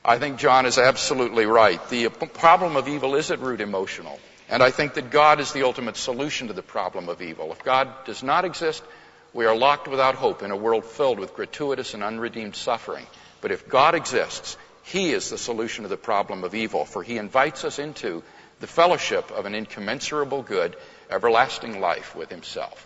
I think John is absolutely right. The problem of evil is at root emotional. And I think that God is the ultimate solution to the problem of evil. If God does not exist, we are locked without hope in a world filled with gratuitous and unredeemed suffering. But if God exists, He is the solution to the problem of evil, for He invites us into the fellowship of an incommensurable good, everlasting life with Himself.